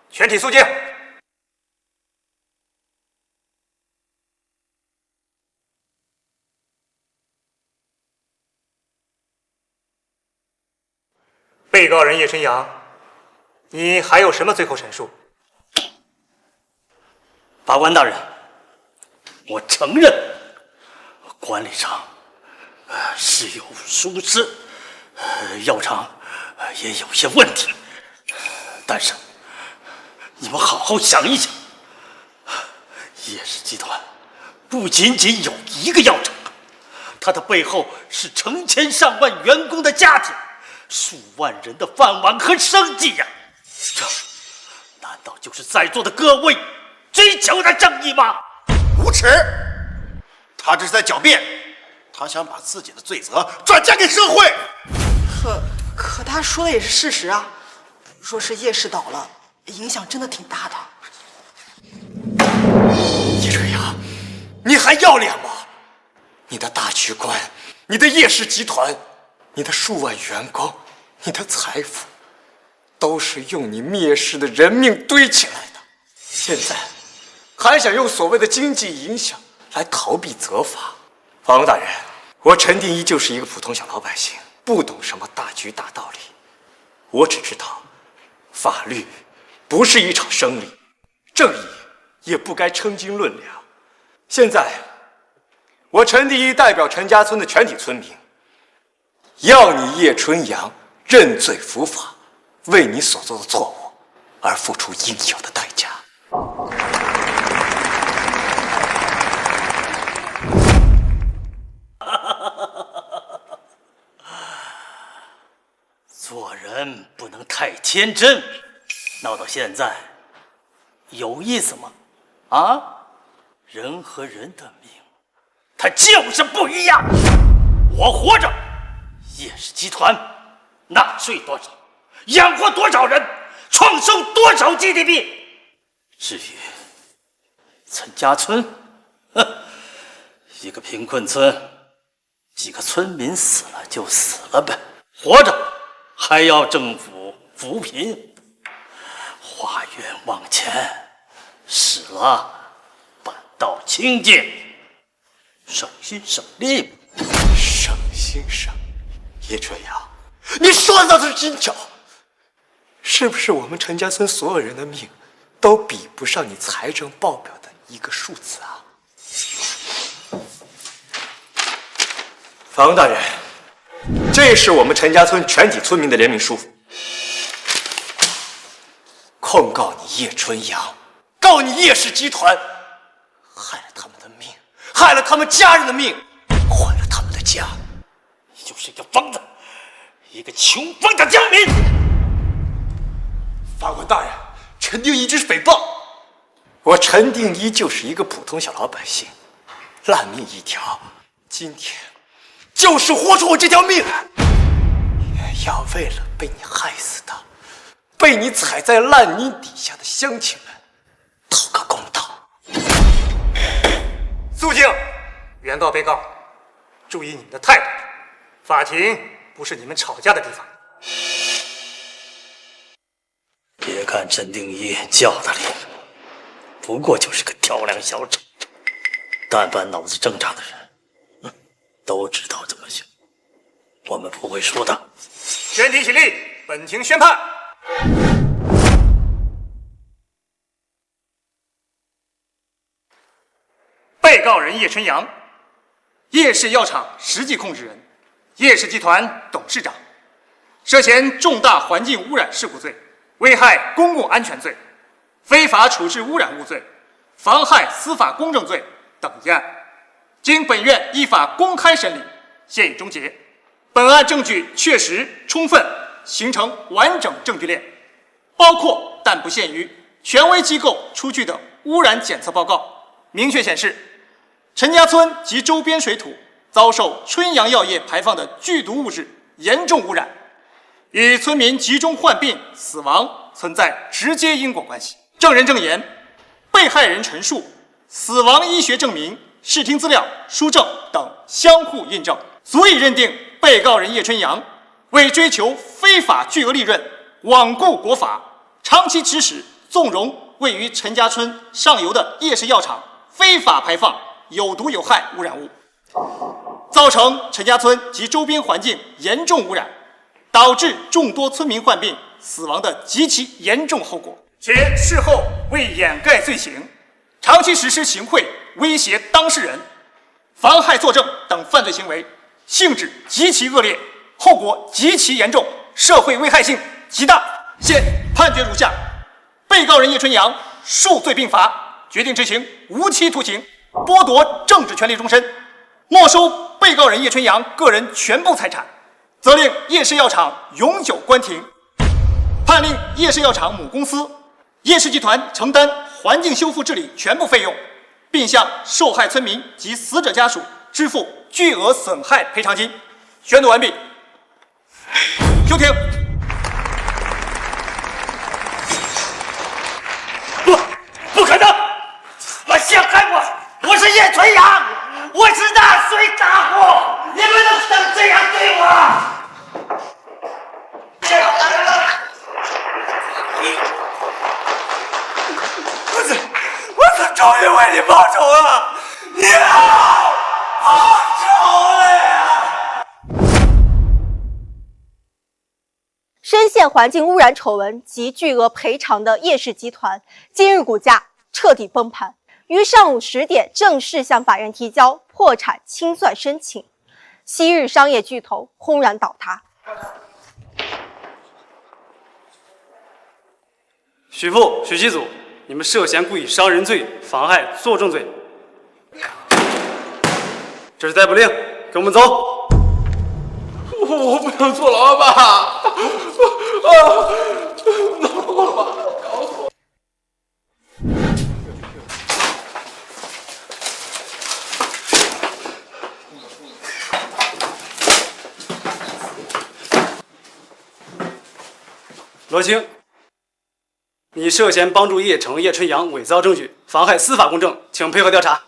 全体肃静。被告人叶春阳，你还有什么最后陈述？法官大人，我承认管理上是有疏失，药厂也有些问题，但是你们好好想一想，叶氏集团不仅仅有一个药厂，它的背后是成千上万员工的家庭，数万人的饭碗和生计呀！这难道就是在座的各位追求的正义吗？无耻！他这是在狡辩，他想把自己的罪责转嫁给社会。可他说的也是事实啊，说是夜市倒了，影响真的挺大的。叶春阳，你还要脸吗？你的大局观，你的夜市集团，你的数万员工，你的财富，都是用你灭世的人命堆起来的。现在还想用所谓的经济影响来逃避责罚。法官大人，我陈定一就是一个普通小老百姓，不懂什么大局大道理。我只知道，法律不是一场生理，正义也不该称斤论两。现在，我陈定一代表陈家村的全体村民，要你叶春阳认罪伏法，为你所做的错误而付出应有的代价。做人不能太天真，闹到现在有意思吗？啊，人和人的命，它就是不一样。我活着，叶氏集团纳税多少，养活多少人，创收多少 GDP。至于陈家村，一个贫困村，几个村民死了就死了呗，活着还要政府扶贫，花园往前，死了板道清净，省心省力。省心省力，叶春阳，你说的倒是真巧。是不是我们陈家村所有人的命都比不上你财政报表的一个数字啊？法官大人，这是我们陈家村全体村民的联名书，控告你叶春阳，告你叶氏集团，害了他们的命，害了他们家人的命，毁了他们的家。你就是一个疯子，一个穷疯的刁民。法官大人，陈定一这是诽谤。我陈定一就是一个普通小老百姓，烂命一条。今天就是豁出我这条命，也要为了被你害死的，被你踩在烂泥底下的乡亲们讨个公道。肃静！原告被告，注意你们的态度，法庭不是你们吵架的地方。别看陈定一叫的厉害，不过就是个跳梁小丑。但凡脑子正常的人，都知道怎么想。我们不会输的。全体起立，本庭宣判。被告人叶春阳，叶氏药厂实际控制人，叶氏集团董事长，涉嫌重大环境污染事故罪、危害公共安全罪、非法处置污染物罪、妨害司法公正罪等一案，经本院依法公开审理，现已终结。本案证据确实充分，形成完整证据链，包括但不限于权威机构出具的污染检测报告，明确显示陈家村及周边水土遭受春阳药业排放的剧毒物质严重污染，与村民集中患病死亡存在直接因果关系。证人证言、被害人陈述、死亡医学证明、视听资料、书证等相互印证，足以认定被告人叶春阳为追求非法巨额利润，罔顾国法，长期指使纵容位于陈家村上游的叶氏药厂非法排放有毒有害污染物，造成陈家村及周边环境严重污染，导致众多村民患病死亡的极其严重后果，且事后为掩盖罪行，长期实施行贿、威胁当事人、妨害作证等犯罪行为，性质极其恶劣，后果极其严重，社会危害性极大。现判决如下：被告人叶春阳数罪并罚，决定执行无期徒刑，剥夺政治权利终身，没收被告人叶春阳个人全部财产，责令叶氏药厂永久关停，判令叶氏药厂母公司叶氏集团承担环境修复治理全部费用，并向受害村民及死者家属支付巨额损害赔偿金。宣读完毕。休庭。不可能！我陷害我！我是叶春阳，我是纳税大户，你们怎么这样对我？我终于为你报仇了！你好，报仇了呀！深陷环境污染丑闻及巨额赔偿的叶氏集团，今日股价彻底崩盘，于上午10点正式向法院提交破产清算申请。昔日商业巨头轰然倒塌。许父、许继祖，你们涉嫌故意伤人罪、妨害作证罪。这是逮捕令，给我们走。我不想坐牢了，爸。闹够了吧？搞死我！罗青，你涉嫌帮助叶成、叶春阳伪造证据，妨害司法公正，请配合调查。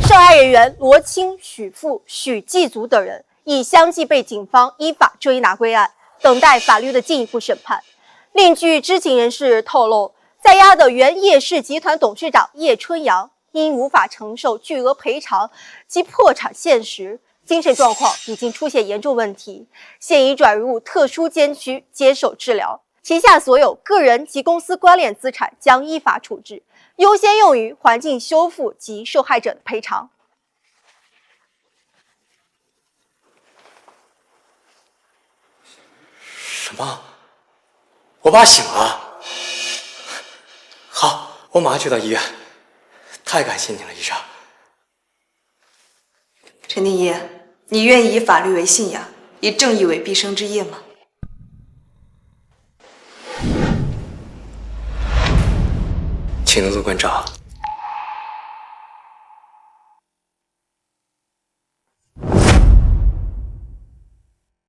涉案人员罗青、许富、许继祖等人已相继被警方依法追拿归案，等待法律的进一步审判。另据知情人士透露，在押的原叶氏集团董事长叶春阳因无法承受巨额赔偿及破产现实，精神状况已经出现严重问题，现已转入特殊监区接受治疗。旗下所有个人及公司关联资产将依法处置，优先用于环境修复及受害者的赔偿。什么？我爸醒了？好，我马上去到医院。太感谢你了，医生。陈定一，你愿意以法律为信仰，以正义为毕生之业吗？请多多关照。